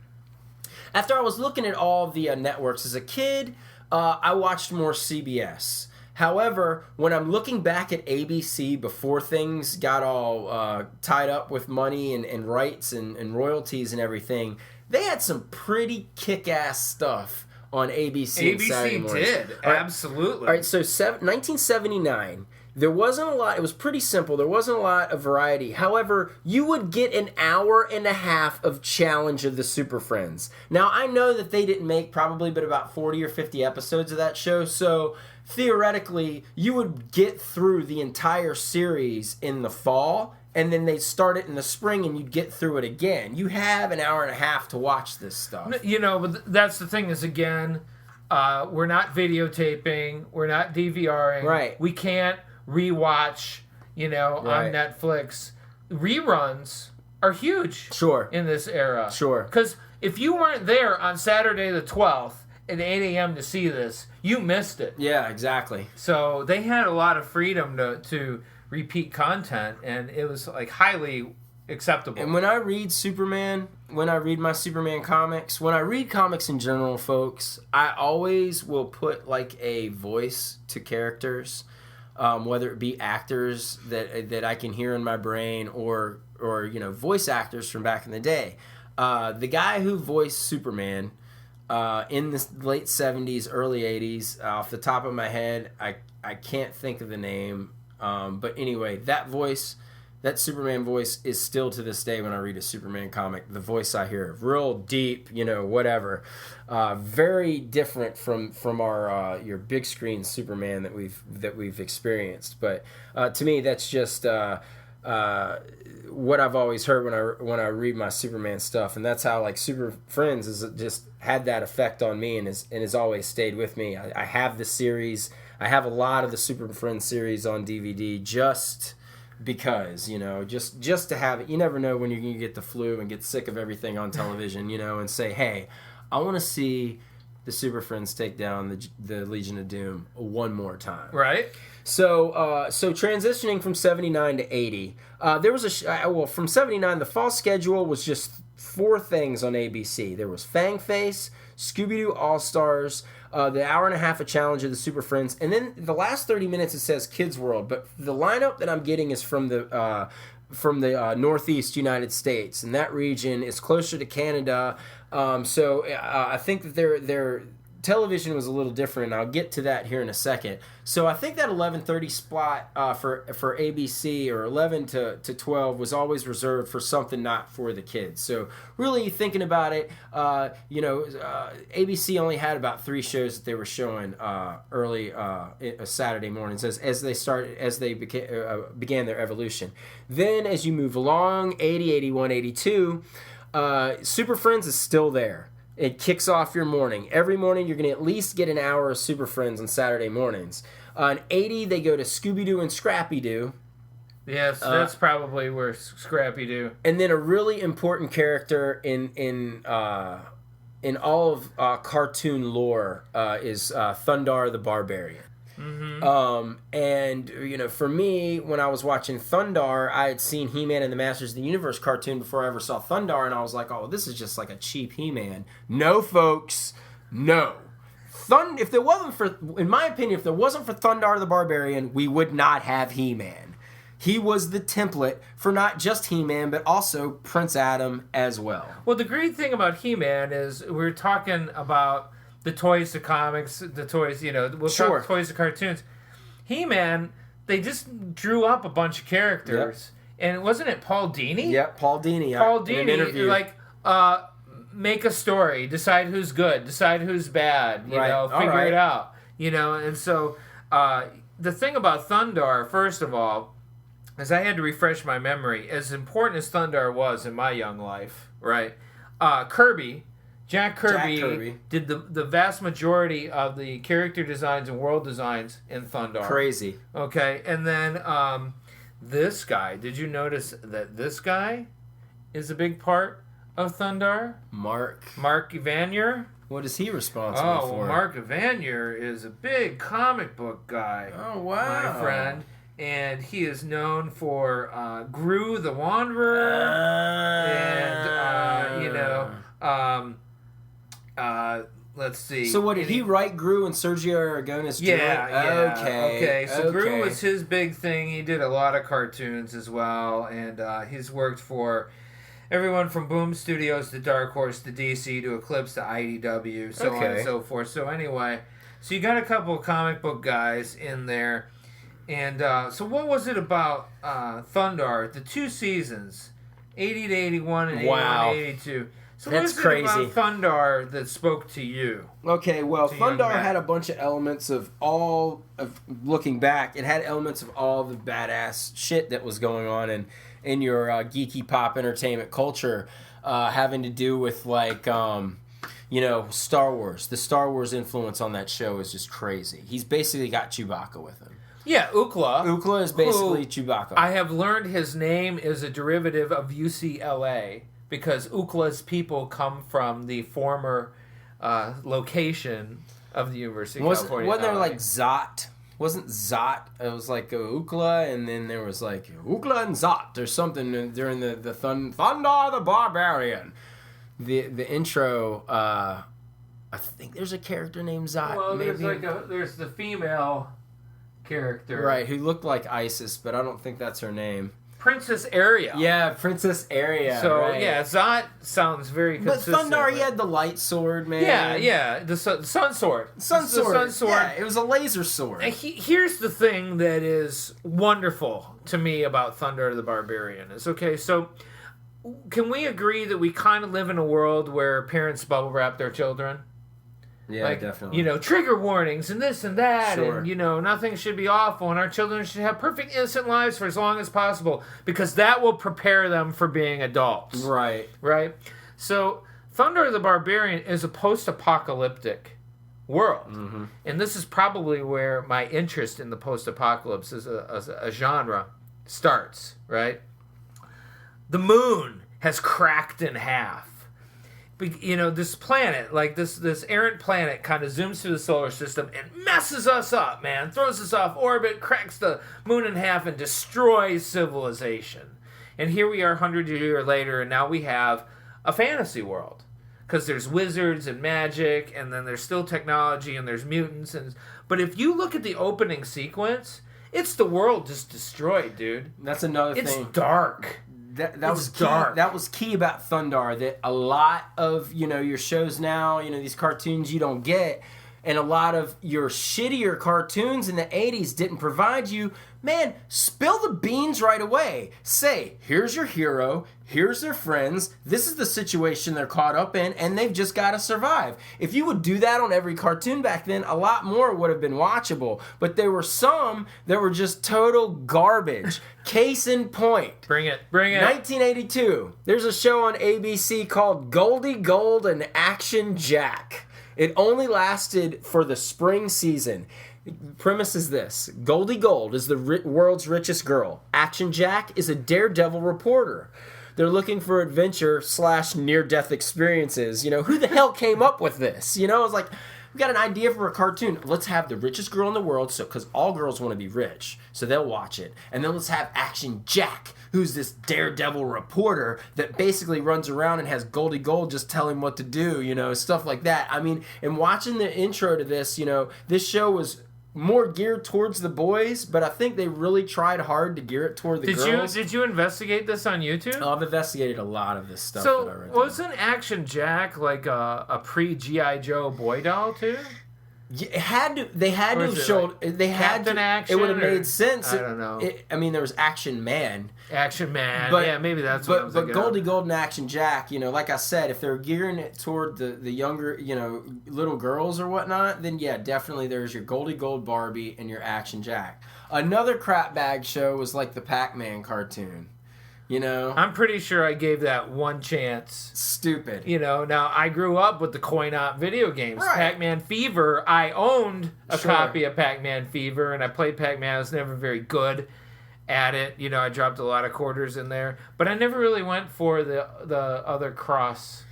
after I was looking at all of the networks as a kid, I watched more CBS. However, when I'm looking back at ABC before things got all tied up with money and rights and royalties and everything, they had some pretty kick-ass stuff on ABC and Saturday mornings. ABC did, absolutely. All right, so 1979, there wasn't a lot. It was pretty simple. There wasn't a lot of variety. However, you would get an hour and a half of Challenge of the Super Friends. Now, I know that they didn't make probably but about 40 or 50 episodes of that show, so theoretically, you would get through the entire series in the fall, and then they'd start it in the spring, and you'd get through it again. You have an hour and a half to watch this stuff. But that's the thing is, again, we're not videotaping, we're not DVRing. Right. We can't rewatch, on Netflix. Reruns are huge. Sure. In this era. Sure. Because if you weren't there on Saturday the 12th at 8 a.m. to see this, you missed it. Yeah, exactly. So they had a lot of freedom to repeat content, and it was highly acceptable. And when I read Superman, when I read my Superman comics, when I read comics in general, folks, I always will put a voice to characters, whether it be actors that I can hear in my brain or voice actors from back in the day. The guy who voiced Superman in the late 70s, early 80s, off the top of my head, I can't think of the name. But anyway, that Superman voice is still to this day when I read a Superman comic, the voice I hear. Real deep, whatever. Very different from our your big screen Superman that we've experienced. But to me, that's just what I've always heard when I read my Superman stuff, and that's how Super Friends is just had that effect on me and has always stayed with me. I have the series. I have a lot of the Super Friends series on DVD just because, just to have it. You never know when you're going to get the flu and get sick of everything on television, and say, hey, I want to see the Super Friends take down the Legion of Doom one more time. Right. So transitioning from 79 to 80, there was from 79, the fall schedule was just 4 things on ABC. There was Fang Face, Scooby-Doo All-Stars, the hour and a half of Challenge of the Super Friends, and then the last 30 minutes it says Kids World. But the lineup that I'm getting is from the Northeast United States, and that region is closer to Canada. So I think that their television was a little different, and I'll get to that here in a second. So I think that 11:30 spot for ABC, or 11 to 12, was always reserved for something not for the kids. So really thinking about it, ABC only had about 3 shows that they were showing early Saturday mornings as they began their evolution. Then as you move along, 80, 81, 82, Super Friends is still there. It kicks off your morning. Every morning you're going to at least get an hour of Super Friends on Saturday mornings. On 80, they go to Scooby-Doo and Scrappy-Doo. Yes, that's probably where Scrappy-Doo. And then a really important character in all of cartoon lore is Thundar the Barbarian. And, for me, when I was watching Thundar, I had seen He-Man and the Masters of the Universe cartoon before I ever saw Thundar, and I was like, oh, this is just like a cheap He-Man. No, folks. No. If there wasn't for, in my opinion, if there wasn't for Thundar the Barbarian, we would not have He-Man. He was the template for not just He-Man, but also Prince Adam as well. Well, the great thing about He-Man is we're talking about the toys, the comics, the toys, we'll talk toys, the cartoons. He-Man, they just drew up a bunch of characters. Yep. And wasn't it Paul Dini? Yep, Paul Dini. Paul Dini, make a story, decide who's good, decide who's bad, figure it out. And so the thing about Thundar, first of all, is I had to refresh my memory. As important as Thundar was in my young life, right? Jack Kirby did the vast majority of the character designs and world designs in Thundar. Crazy. Okay, and then this guy. Did you notice that this guy is a big part of Thundar? Mark Evanier. What is he responsible for? Well, Mark Evanier is a big comic book guy. Oh, wow. My friend. And he is known for Gru the Wanderer let's see. So what, did he write Gru and Sergio Aragonés drew it? Yeah. Okay. So Gru was his big thing. He did a lot of cartoons as well, and he's worked for everyone from Boom Studios to Dark Horse to DC to Eclipse to IDW, so on and so forth. So anyway, so you got a couple of comic book guys in there. And so what was it about Thundar, the 2 seasons, 80 to 81 and 81 to 82? So that's crazy. What is it about Thundar that spoke to you? Okay, well, Thundar had a bunch of elements looking back, it had elements of all the badass shit that was going on in your geeky pop entertainment culture, having to do with, Star Wars. The Star Wars influence on that show is just crazy. He's basically got Chewbacca with him. Yeah, Ookla. Ookla is basically Chewbacca. I have learned his name is a derivative of UCLA because Ookla's people come from the former location of the University of California. Wasn't there Zot? Wasn't Zot? It was like Ookla, and then there was Ookla and Zot or something during the Thundar the Barbarian. The intro, I think there's a character named Zot. Well, maybe. there's the female character. Right, who looked like Isis, but I don't think that's her name. Princess Aria. Yeah, Princess Aria. So, right. yeah, Zot sounds very consistent. But Thundar, he had the light sword, man. Yeah, the sun sword. Sun sword. Yeah, it was a laser sword. And here's the thing that is wonderful to me about Thundar the Barbarian is, so can we agree that we kind of live in a world where parents bubble wrap their children? Yeah, definitely. Trigger warnings and this and that, sure. and, nothing should be awful, and our children should have perfect, innocent lives for as long as possible, because that will prepare them for being adults. Right. Right? So, Thundar the Barbarian is a post-apocalyptic world. Mm-hmm. And this is probably where my interest in the post-apocalypse as a genre starts, right? The moon has cracked in half. This planet, this errant planet, kind of zooms through the solar system and messes us up, man. Throws us off orbit, cracks the moon in half, and destroys civilization. And here we are 100 years later, and now we have a fantasy world. Because there's wizards and magic, and then there's still technology, and there's mutants. But if you look at the opening sequence, it's the world just destroyed, dude. That's another thing. It's dark. That was dark. That was key about Thundar, that a lot of, your shows now, these cartoons you don't get, and a lot of your shittier cartoons in the 80s didn't provide you, man, spill the beans right away. Say, here's your hero, here's their friends, this is the situation they're caught up in, and they've just got to survive. If you would do that on every cartoon back then, a lot more would have been watchable. But there were some that were just total garbage. Case in point. Bring it. 1982. There's a show on ABC called Goldie Gold and Action Jack. It only lasted for the spring season. The premise is this. Goldie Gold is the world's richest girl. Action Jack is a daredevil reporter. They're looking for adventure / near-death experiences. Who the hell came up with this? It's like, we got an idea for a cartoon. Let's have the richest girl in the world, because all girls want to be rich, so they'll watch it. And then let's have Action Jack, who's this daredevil reporter that basically runs around and has Goldie Gold just tell him what to do, stuff like that. I mean, and watching the intro to this, this show was more geared towards the boys, but I think they really tried hard to gear it toward the girls. Did you investigate this on YouTube? Oh, I've investigated a lot of this stuff. So wasn't Action Jack like a pre-G.I. Joe boy doll too? Yeah, they had to have showed. They had Captain to. Action, it would have made sense. I don't know. There was Action Man. Action Man. Yeah, maybe that's what I was thinking. But Goldie Gold and Action Jack, like I said, if they're gearing it toward the younger, little girls or whatnot, then yeah, definitely there's your Goldie Gold Barbie and your Action Jack. Another crap bag show was like the Pac-Man cartoon. I'm pretty sure I gave that one chance. Stupid. Now I grew up with the coin-op video games. Right. Pac-Man Fever. I owned a copy of Pac-Man Fever, and I played Pac-Man. I was never very good at it. I dropped a lot of quarters in there. But I never really went for the other cross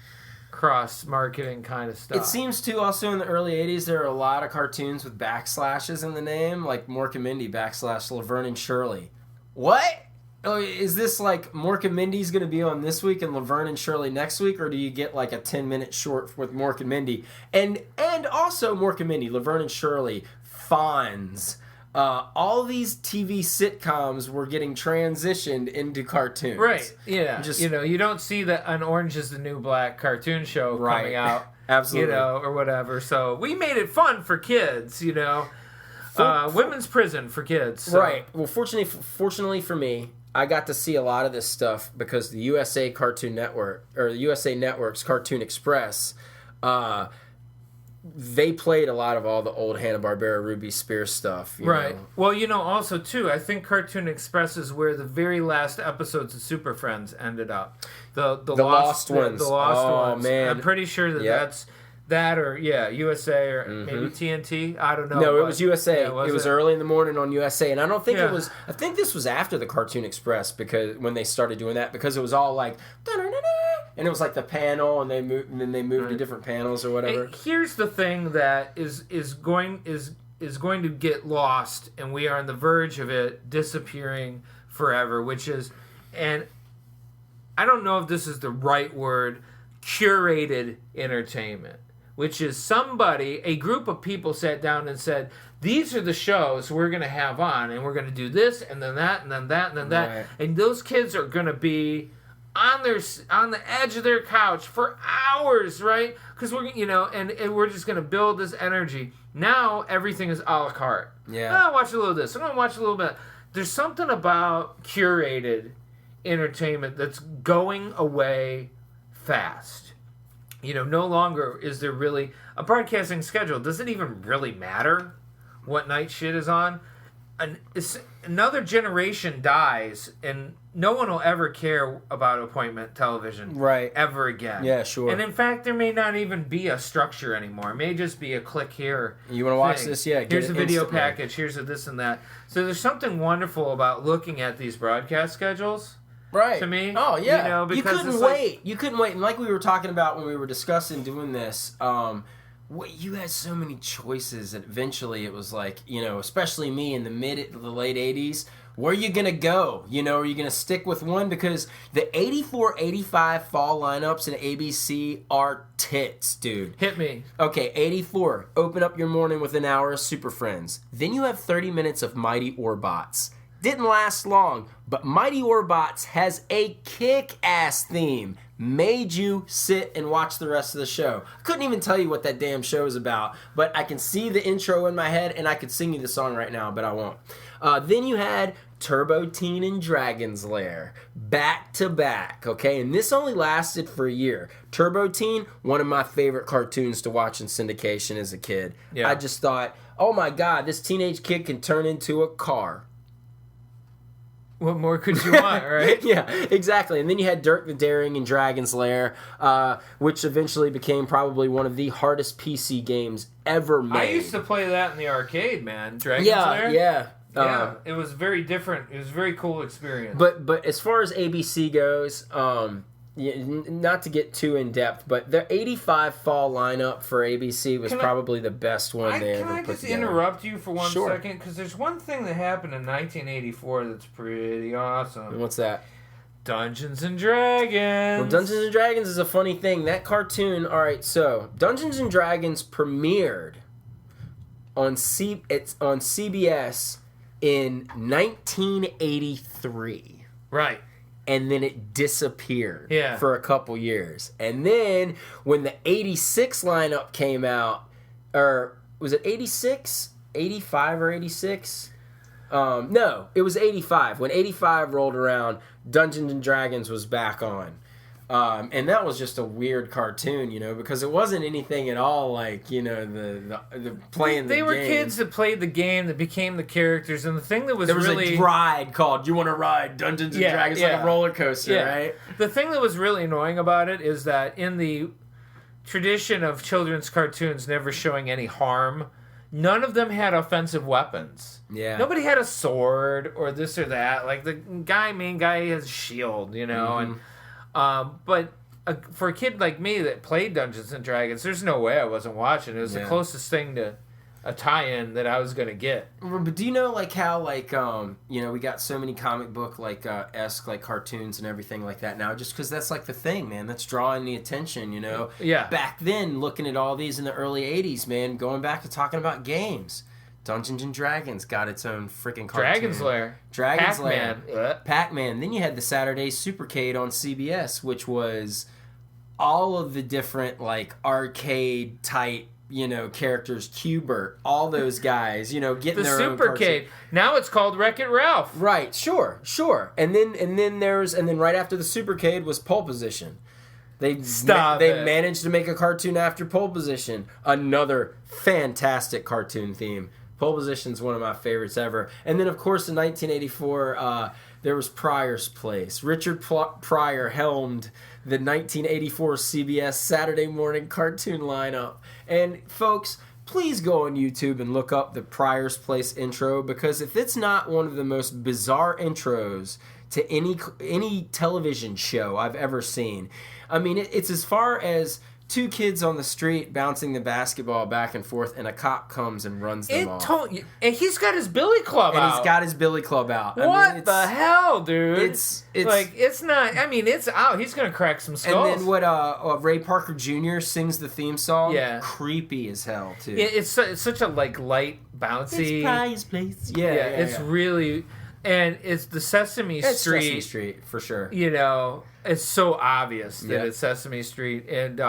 marketing kind of stuff. It seems too also in the early 80s there are a lot of cartoons with backslashes in the name, like Mork and Mindy / Laverne and Shirley. What? Oh, is this like Mork and Mindy's going to be on this week and Laverne and Shirley next week, or do you get like a 10-minute short with Mork and Mindy? And also Mork and Mindy, Laverne and Shirley, Fonz, all these TV sitcoms were getting transitioned into cartoons. Right, yeah. You don't see an Orange is the New Black cartoon show coming out. Absolutely. Or whatever. So we made it fun for kids, women's prison for kids. So. Right. Well, fortunately for me, I got to see a lot of this stuff because the USA Cartoon Network, or the USA Network's Cartoon Express, they played a lot of all the old Hanna-Barbera Ruby Spears stuff. Right. know. Well, also, too, I think Cartoon Express is where the very last episodes of Super Friends ended up. The Lost ones. The Lost ones. Man. I'm pretty sure that's that or, USA or maybe TNT. I don't know. No, it was USA. Yeah, it was early in the morning on USA. And I don't think it was... I think this was after the Cartoon Express because when they started doing that, because it was all like... And it was like the panel, and then they moved to different panels or whatever. And here's the thing that is going to get lost, and we are on the verge of it disappearing forever, which is, and I don't know if this is the right word, curated entertainment, which is a group of people sat down and said, these are the shows we're going to have on, and we're going to do this, and then that, and then that, and then that. Right. And those kids are going to be on the edge of their couch for hours, right? Because we're and we're just gonna build this energy. Now everything is a la carte. Yeah. I'll watch a little of this. I'm gonna watch a little bit. There's something about curated entertainment that's going away fast. No longer is there really a broadcasting schedule. Does it even really matter what night shit is on? Another generation dies, and no one will ever care about appointment television ever again. Yeah, sure. And in fact, there may not even be a structure anymore. It may just be a click here. You want to watch this? Yeah. Here's a video package. Here's a this and that. So there's something wonderful about looking at these broadcast schedules. Right. To me. Oh, yeah. Because you couldn't wait. You couldn't wait. And like we were talking about when we were discussing doing this, you had so many choices, and eventually it was like, especially me in the late 80s, where are you going to go? Are you going to stick with one? Because the 84-85 fall lineups in ABC are tits, dude. Hit me. Okay, 84. Open up your morning with an hour of Super Friends. Then you have 30 minutes of Mighty Orbots. Didn't last long, but Mighty Orbots has a kick-ass theme. Made you sit and watch the rest of the show. I couldn't even tell you what that damn show is about, but I can see the intro in my head, and I could sing you the song right now, but I won't. Then you had Turbo Teen and Dragon's Lair, back to back, okay? And this only lasted for a year. Turbo Teen, one of my favorite cartoons to watch in syndication as a kid. Yeah. I just thought, oh my God, this teenage kid can turn into a car. What more could you want, right? Yeah, exactly. And then you had Dirk the Daring and Dragon's Lair, which eventually became probably one of the hardest PC games ever made. I used to play that in the arcade, man. Dragon's Lair? Yeah. It was very different. It was a very cool experience. But as far as ABC goes, not to get too in depth, but the '85 fall lineup for ABC was probably the best one they ever put together. Can I just interrupt you for one second? Because there's one thing that happened in 1984 that's pretty awesome. And what's that? Dungeons and Dragons. Well, Dungeons and Dragons is a funny thing. That cartoon, all right, so Dungeons and Dragons premiered on CBS in 1983. Right. And then it disappeared for a couple years. And then when the 86 lineup came out, or was it 86? 85 or 86? No, it was 85. When 85 rolled around, Dungeons and Dragons was back on. And that was just a weird cartoon, because it wasn't anything at all like, the playing the game. They were kids that played the game, that became the characters, and the thing that was there was really... a ride called You Want to Ride Dungeons and Dragons, like a roller coaster, right? The thing that was really annoying about it is that in the tradition of children's cartoons never showing any harm, none of them had offensive weapons. Yeah. Nobody had a sword or this or that. Like, the main guy has a shield, and... but for a kid like me that played Dungeons and Dragons, there's no way I wasn't watching. It was the closest thing to a tie-in that I was going to get. But do you know, how, we got so many comic book, esque, cartoons and everything like that now, just because that's, the thing, man. That's drawing the attention, Yeah. Back then, looking at all these in the early 80s, man, going back to talking about games. Dungeons and Dragons got its own freaking cartoon. Dragon's Lair. Pac-Man. Pac-Man. Then you had the Saturday Supercade on CBS, which was all of the different, arcade type, characters. Q*bert, all those guys, getting their own cartoon. The Supercade. Now it's called Wreck-It Ralph. Right. Sure. And then right after the Supercade was Pole Position. They managed to make a cartoon after Pole Position. Another fantastic cartoon theme. Pole Position's one of my favorites ever. And then, of course, in 1984, there was Pryor's Place. Richard Pryor helmed the 1984 CBS Saturday morning cartoon lineup. And, folks, please go on YouTube and look up the Pryor's Place intro, because if it's not one of the most bizarre intros to any television show I've ever seen. I mean, it's as far as two kids on the street bouncing the basketball back and forth, and a cop comes and runs them off. And he's got his billy club out. And he's got his billy club out. What the hell, dude? It's not. I mean, it's out. He's gonna crack some skulls. And then what? Ray Parker Jr. sings the theme song. Yeah, creepy as hell too. It's such a light, bouncy. It's Pryor's Place. Yeah, it's really. And it's the Sesame Street for sure. It's so obvious that it's Sesame Street, and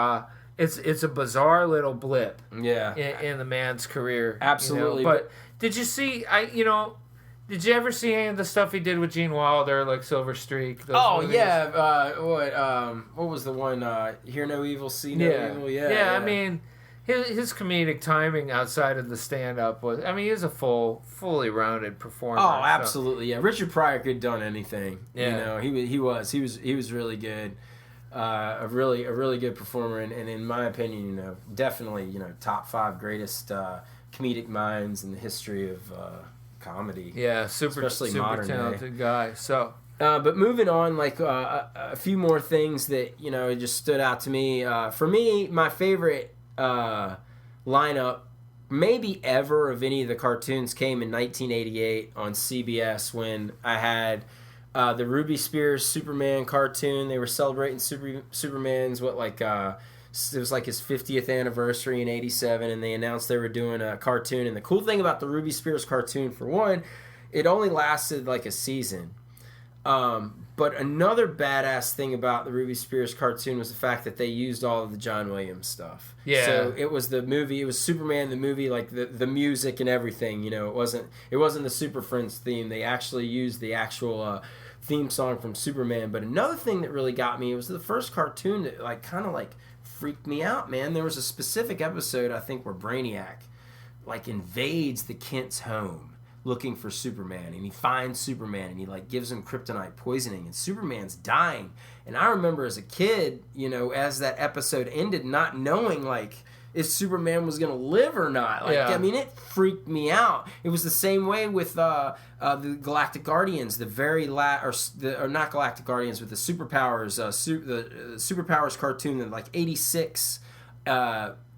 it's a bizarre little blip. In the man's career. Absolutely. But did you see? Did you ever see any of the stuff he did with Gene Wilder, like Silver Streak? Movies? What was the one? Hear No Evil, See No Evil. Yeah. I mean, his comedic timing outside of the stand-up was... I mean, he was a fully rounded performer. Oh, absolutely, yeah. Richard Pryor could have done anything. Yeah. He was really good. A really good performer, and in my opinion, definitely, top 5 greatest comedic minds in the history of comedy. Yeah, super modern talented guy. So... but moving on, a few more things that, just stood out to me. For me, my favorite lineup maybe ever of any of the cartoons came in 1988 on CBS, when I had the Ruby Spears Superman cartoon. They were celebrating Superman's it was his 50th anniversary in 87, and they announced they were doing a cartoon. And the cool thing about the Ruby Spears cartoon, for one, it only lasted a season. But another badass thing about the Ruby Spears cartoon was the fact that they used all of the John Williams stuff. Yeah. So it was the movie, it was Superman the movie, the music and everything. It wasn't the Super Friends theme. They actually used the actual theme song from Superman. But another thing that really got me, it was the first cartoon that kind of freaked me out, man. There was a specific episode, I think, where Brainiac invades the Kent's home looking for Superman, and he finds Superman, and he gives him kryptonite poisoning, and Superman's dying. And I remember as a kid, as that episode ended, not knowing if Superman was gonna live or not. Like, I mean, it freaked me out. It was the same way with the Galactic Guardians, or not Galactic Guardians, with the Superpowers, the Superpowers cartoon, the like '86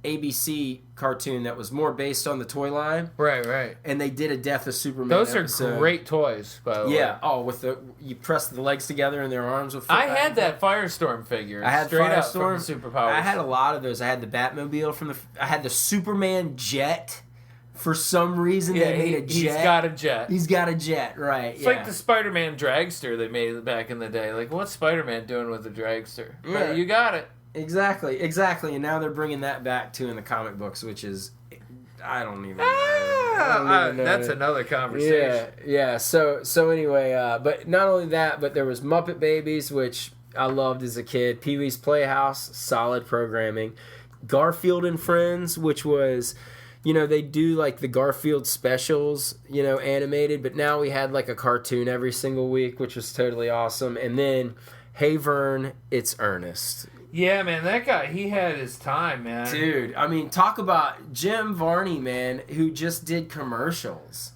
ABC cartoon that was more based on the toy line. Right. And they did a Death of Superman Those episode. are great toys, by the way. Yeah. Oh, with you press the legs together and their arms would I had that Firestorm figure. I had straight Firestorm. up from the Superpowers. I had a lot of those. I had the Batmobile I had the Superman jet. For some reason, they made a jet. He's got a jet. He's got a jet, right? It's like the Spider-Man dragster they made back in the day. Like, what's Spider-Man doing with the dragster? Yeah. But you got it. Exactly. And now they're bringing that back too in the comic books, which is, I don't even know. That's another conversation. Yeah. So anyway, but not only that, but there was Muppet Babies, which I loved as a kid. Pee-wee's Playhouse, solid programming. Garfield and Friends, which was, they do like the Garfield specials, animated, but now we had like a cartoon every single week, which was totally awesome. And then Hey Vern, It's Ernest. Yeah, man, that guy, he had his time, man. Dude, I mean, talk about Jim Varney, man, who just did commercials.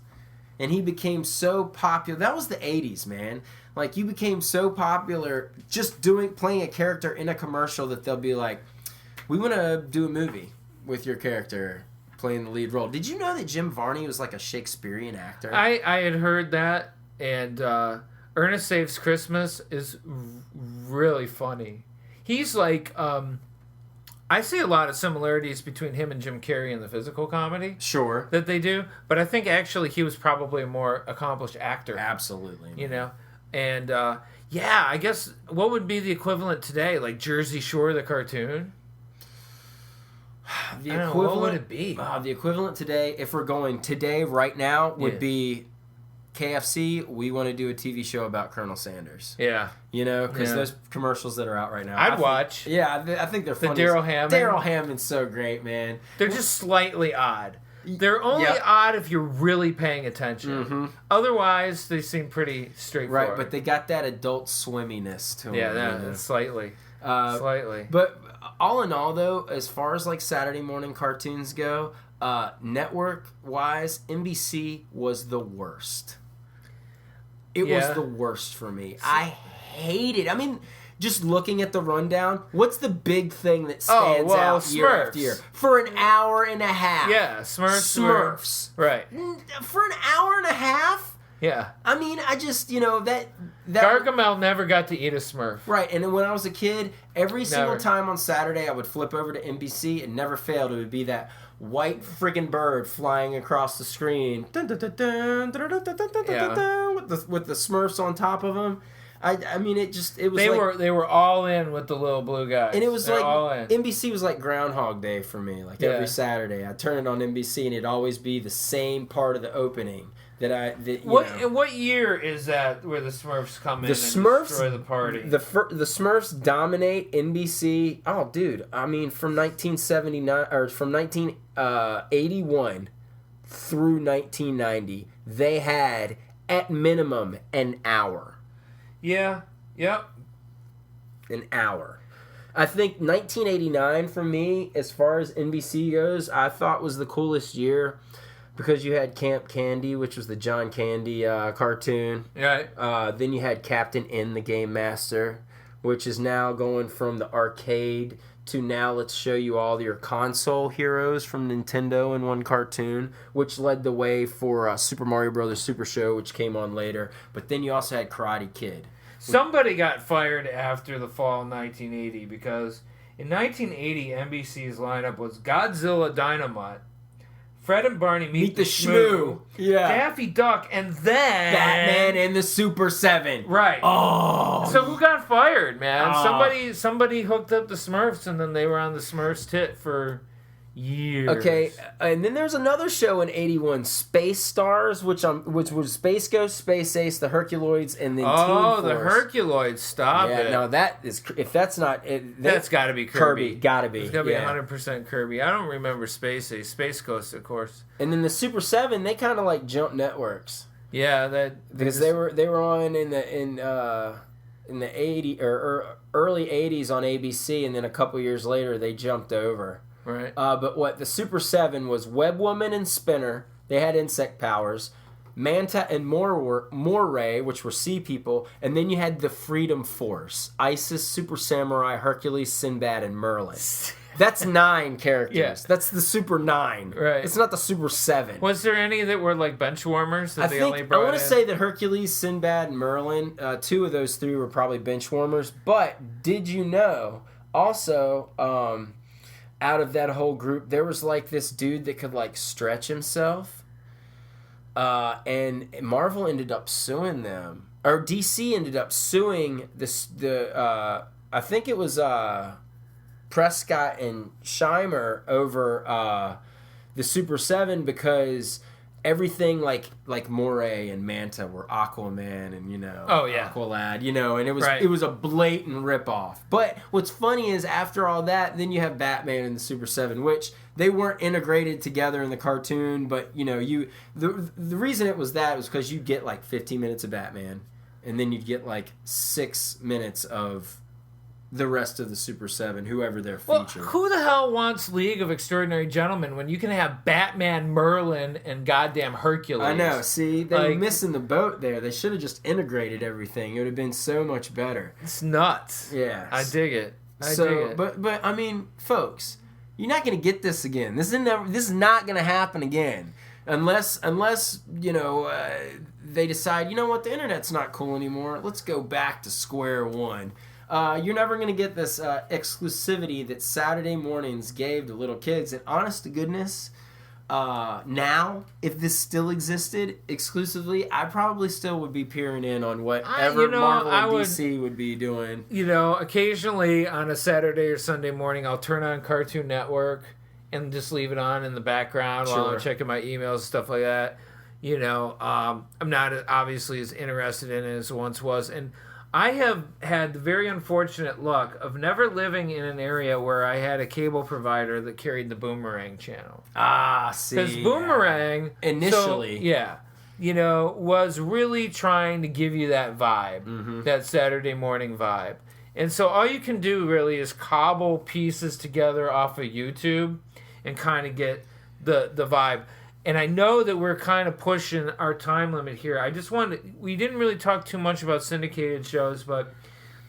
And he became so popular. That was the 80s, man. Like, you became so popular just playing a character in a commercial that they'll be like, we want to do a movie with your character playing the lead role. Did you know that Jim Varney was like a Shakespearean actor? I had heard that, and Ernest Saves Christmas is really funny. He's like, I see a lot of similarities between him and Jim Carrey in the physical comedy. Sure. That they do, but I think actually he was probably a more accomplished actor. Absolutely. And I guess what would be the equivalent today? Like Jersey Shore, the cartoon? What would it be? The equivalent today, if we're going today, right now, would be KFC. We want to do a TV show about Colonel Sanders. Yeah. Because those commercials that are out right now. I'd watch. I think they're funny. The Daryl Hammond. Daryl Hammond's so great, man. They're just slightly odd. They're only odd if you're really paying attention. Mm-hmm. Otherwise, they seem pretty straightforward. Right, but they got that adult swimminess to them. Yeah, slightly. Slightly. But all in all, though, as far as like Saturday morning cartoons go, network-wise, NBC was the worst. It was the worst for me. I hate it. I mean, just looking at the rundown, what's the big thing that stands out year after year? For an hour and a half. Yeah, Smurfs. Right. For an hour and a half? Yeah. I mean, I just, that Gargamel never got to eat a Smurf. Right, and then when I was a kid, every single time on Saturday I would flip over to NBC and never failed. It would be that white friggin' bird flying across the screen. Dun, dun, dun, dun, dun, dun, dun, dun, dun, dun, with the Smurfs on top of them. I mean, it was they were all in with the little blue guys. And it was They're all in. NBC was like Groundhog Day for me. Like every Saturday, I'd turn it on NBC and it'd always be the same part of the opening. What year is that where the Smurfs come in and destroy the party? The Smurfs dominate NBC. Oh, dude! I mean, from 1979 or from 1981 through 1990, they had at minimum an hour. Yeah. Yep. An hour. I think 1989 for me, as far as NBC goes, I thought was the coolest year. Because you had Camp Candy, which was the John Candy cartoon. Right. Then you had Captain N, the Game Master, which is now going from the arcade to now let's show you all your console heroes from Nintendo in one cartoon, which led the way for Super Mario Brothers Super Show, which came on later. But then you also had Karate Kid. Somebody got fired after the fall of 1980 because in 1980, NBC's lineup was Godzilla Dynamite, Fred and Barney Meet the Shmoo. Yeah. Daffy Duck, and then Batman and the Super 7. Right. Oh. So who got fired, man? Somebody hooked up the Smurfs, and then they were on the Smurfs' tit for years. Okay, and then there's another show in '81, Space Stars, which was Space Ghost, Space Ace, the Herculoids, and then Team Force. The Herculoids! Stop it! No, that is if that's not it, that's got to be Kirby. Gotta be. It's got to be 100% Kirby. I don't remember Space Ace, Space Ghost, of course. And then the Super 7, they kind of like jumped networks. Yeah, because they were on in the 80s or early '80s on ABC, and then a couple years later they jumped over. Right. But what the Super 7 was Web Woman and Spinner. They had insect powers. Manta and Moray, which were sea people. And then you had the Freedom Force. Isis, Super Samurai, Hercules, Sinbad, and Merlin. That's 9 characters. Yeah. That's the Super 9. Right. It's not the Super 7. Was there any that were like bench warmers that they only brought I want in? to say that Hercules, Sinbad, and Merlin, 2 of those 3 were probably bench warmers. But did you know, also, out of that whole group, there was like this dude that could like stretch himself. And Marvel ended up suing them. Or DC ended up suing I think it was Prescott and Scheimer over the Super 7 because everything like Moray and Manta were Aquaman and Aqualad, and it was a blatant ripoff. But what's funny is after all that, then you have Batman and the Super 7, which they weren't integrated together in the cartoon, but the reason it was that was because you get like 15 minutes of Batman and then you'd get like 6 minutes of the rest of the Super 7, whoever they're featured. Well, who the hell wants League of Extraordinary Gentlemen when you can have Batman, Merlin, and goddamn Hercules? I know. See, they were missing the boat there. They should have just integrated everything. It would have been so much better. It's nuts. Yeah. I dig it. But I mean, folks, you're not going to get this again. This is not going to happen again. Unless they decide, the internet's not cool anymore. Let's go back to square one. You're never going to get this exclusivity that Saturday mornings gave to little kids. And honest to goodness, now, if this still existed exclusively, I probably still would be peering in on whatever Marvel and DC would be doing. Occasionally on a Saturday or Sunday morning, I'll turn on Cartoon Network and just leave it on in the background while I'm checking my emails and stuff like that. I'm not obviously as interested in it as once was. And I have had the very unfortunate luck of never living in an area where I had a cable provider that carried the Boomerang channel. See. Because Boomerang... Initially. was really trying to give you that vibe, that Saturday morning vibe. And so all you can do really is cobble pieces together off of YouTube and kind of get the vibe. And I know that we're kind of pushing our time limit here. We didn't really talk too much about syndicated shows, but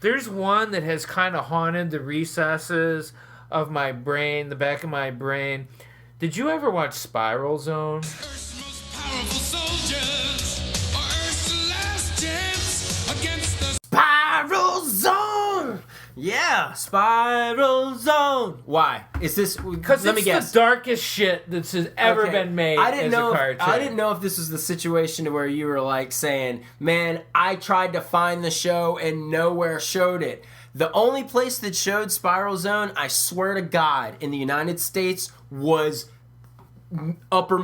there's one that has kind of haunted the recesses of my brain, the back of my brain. Did you ever watch Spiral Zone? Earth's most powerful soldiers are Earth's last chance against the Spiral Zone! Yeah, Spiral Zone. Why? Is this... Because it's the darkest shit that's ever been made as a cartoon. I didn't know if this was the situation where you were like saying, man, I tried to find the show and nowhere showed it. The only place that showed Spiral Zone, I swear to God, in the United States was upper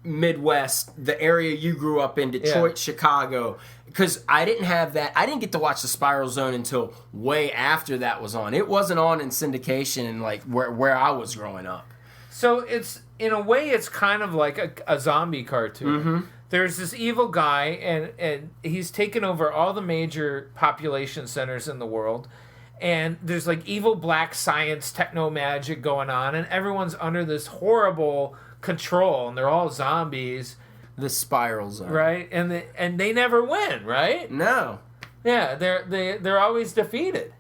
Midwest, the area you grew up in, Detroit, Chicago. Because I didn't have that. I didn't get to watch the Spiral Zone until way after that was on. It wasn't on in syndication in like where I was growing up. So it's, in a way, it's kind of like a zombie cartoon. There's this evil guy, and he's taken over all the major population centers in the world. And there's like evil black science, techno magic going on, and everyone's under this horrible control, and they're all zombies. The Spiral Zone, right? And they never win, right? No. Yeah, they're always defeated,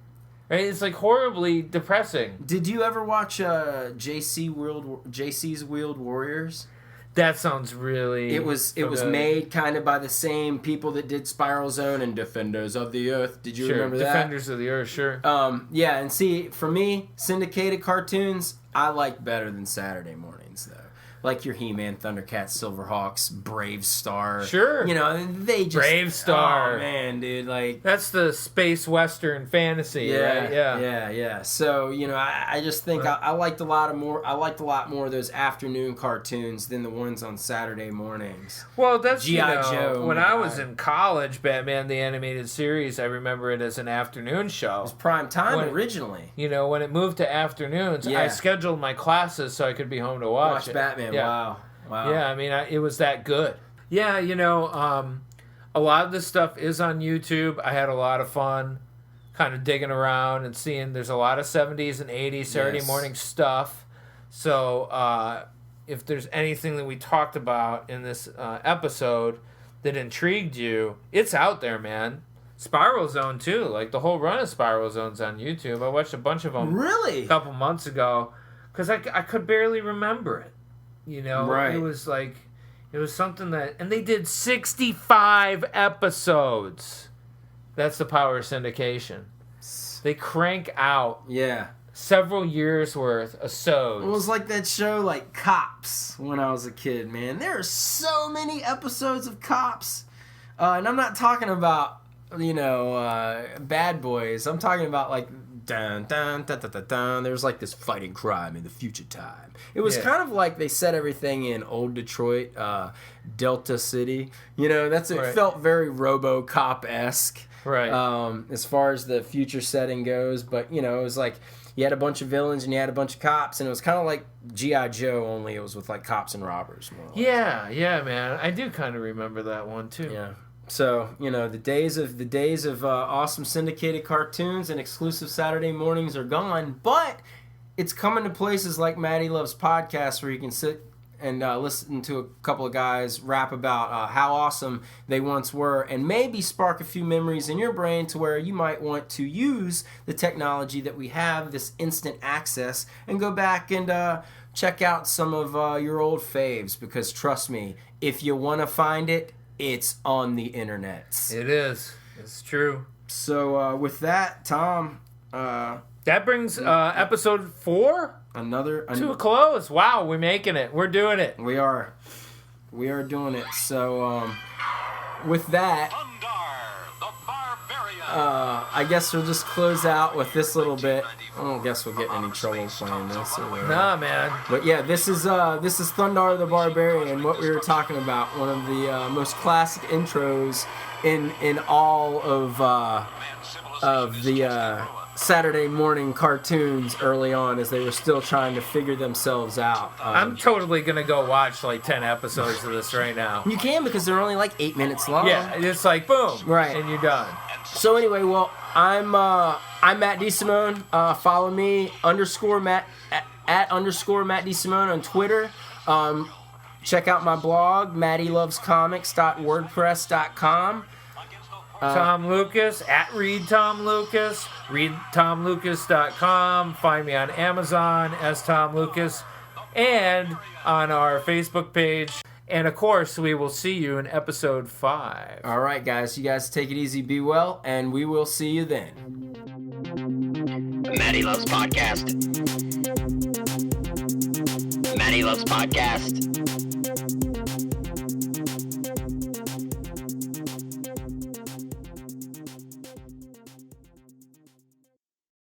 right? It's like horribly depressing. Did you ever watch JC's Wheeled Warriors? That sounds really... It was made kind of by the same people that did Spiral Zone and Defenders of the Earth. Did you remember that? Defenders of the Earth, sure. Yeah, and see, for me, syndicated cartoons, I like better than Saturday mornings, though. Like your He-Man, Thundercats, Silverhawks, Brave Star. Sure. They just... Brave Star. Oh, man, dude, like... That's the space western fantasy, right? Yeah. So, I just think I liked a lot more of those afternoon cartoons than the ones on Saturday mornings. Well, that's, G.I. Joe. When I was in college, Batman the Animated Series, I remember it as an afternoon show. It was prime time originally. When it moved to afternoons, I scheduled my classes so I could be home to watch it. Batman. Yeah. Wow. Yeah, I mean, it was that good. Yeah, a lot of this stuff is on YouTube. I had a lot of fun kind of digging around and seeing there's a lot of 70s and 80s Saturday morning stuff So if there's anything that we talked about in this episode that intrigued you, it's out there, man. Spiral Zone too, like the whole run of Spiral Zone's on YouTube. I watched a bunch of them Really? a couple months ago because I could barely remember it. You know, Right. It was like, it was something that, and they did 65 episodes. That's the power of syndication. They crank out Yeah. several years worth of sods. It was like that show, like Cops, when I was a kid, man. There are so many episodes of Cops. And I'm not talking about, Bad Boys. I'm talking about, like, dun, dun, dun, dun, dun, dun. There's, like, this fighting crime in the future time. It was kind of like they set everything in old Detroit, Delta City. It felt very RoboCop-esque. Right. As far as the future setting goes. But, it was like you had a bunch of villains and you had a bunch of cops, and it was kind of like G.I. Joe, only it was with, like, cops and robbers. More or less. Yeah, man. I do kind of remember that one, too. Yeah. So, the days of awesome syndicated cartoons and exclusive Saturday mornings are gone, but it's coming to places like Matty Loves Podcast where you can sit and listen to a couple of guys rap about how awesome they once were, and maybe spark a few memories in your brain to where you might want to use the technology that we have, this instant access, and go back and check out some of your old faves, because trust me, if you want to find it, it's on the internets. It is. It's true. So with that, Tom, that brings episode 4 to a close. Wow, we're making it. We're doing it. We are doing it. So with that, I guess we'll just close out with this little bit. I don't guess we'll get in any trouble playing this. Nah, man. But yeah, this is Thundar the Barbarian. What we were talking about, one of the most classic intros in all of the Saturday morning cartoons early on, as they were still trying to figure themselves out. I'm totally gonna go watch like 10 episodes of this right now. You can, because they're only like 8 minutes long. Yeah, it's like boom, right, and you're done. So anyway, well, I'm Matt DeSimone. Follow me @Matt DeSimone on Twitter. Check out my blog, MattyLovesComics.wordpress.com. Tom Lucas @ReadTomLucas, ReadTomLucas.com. Find me on Amazon as Tom Lucas, and on our Facebook page. And of course, we will see you in episode 5. All right, guys. You guys take it easy, be well, and we will see you then. Matty Loves Podcast. Matty Loves Podcast.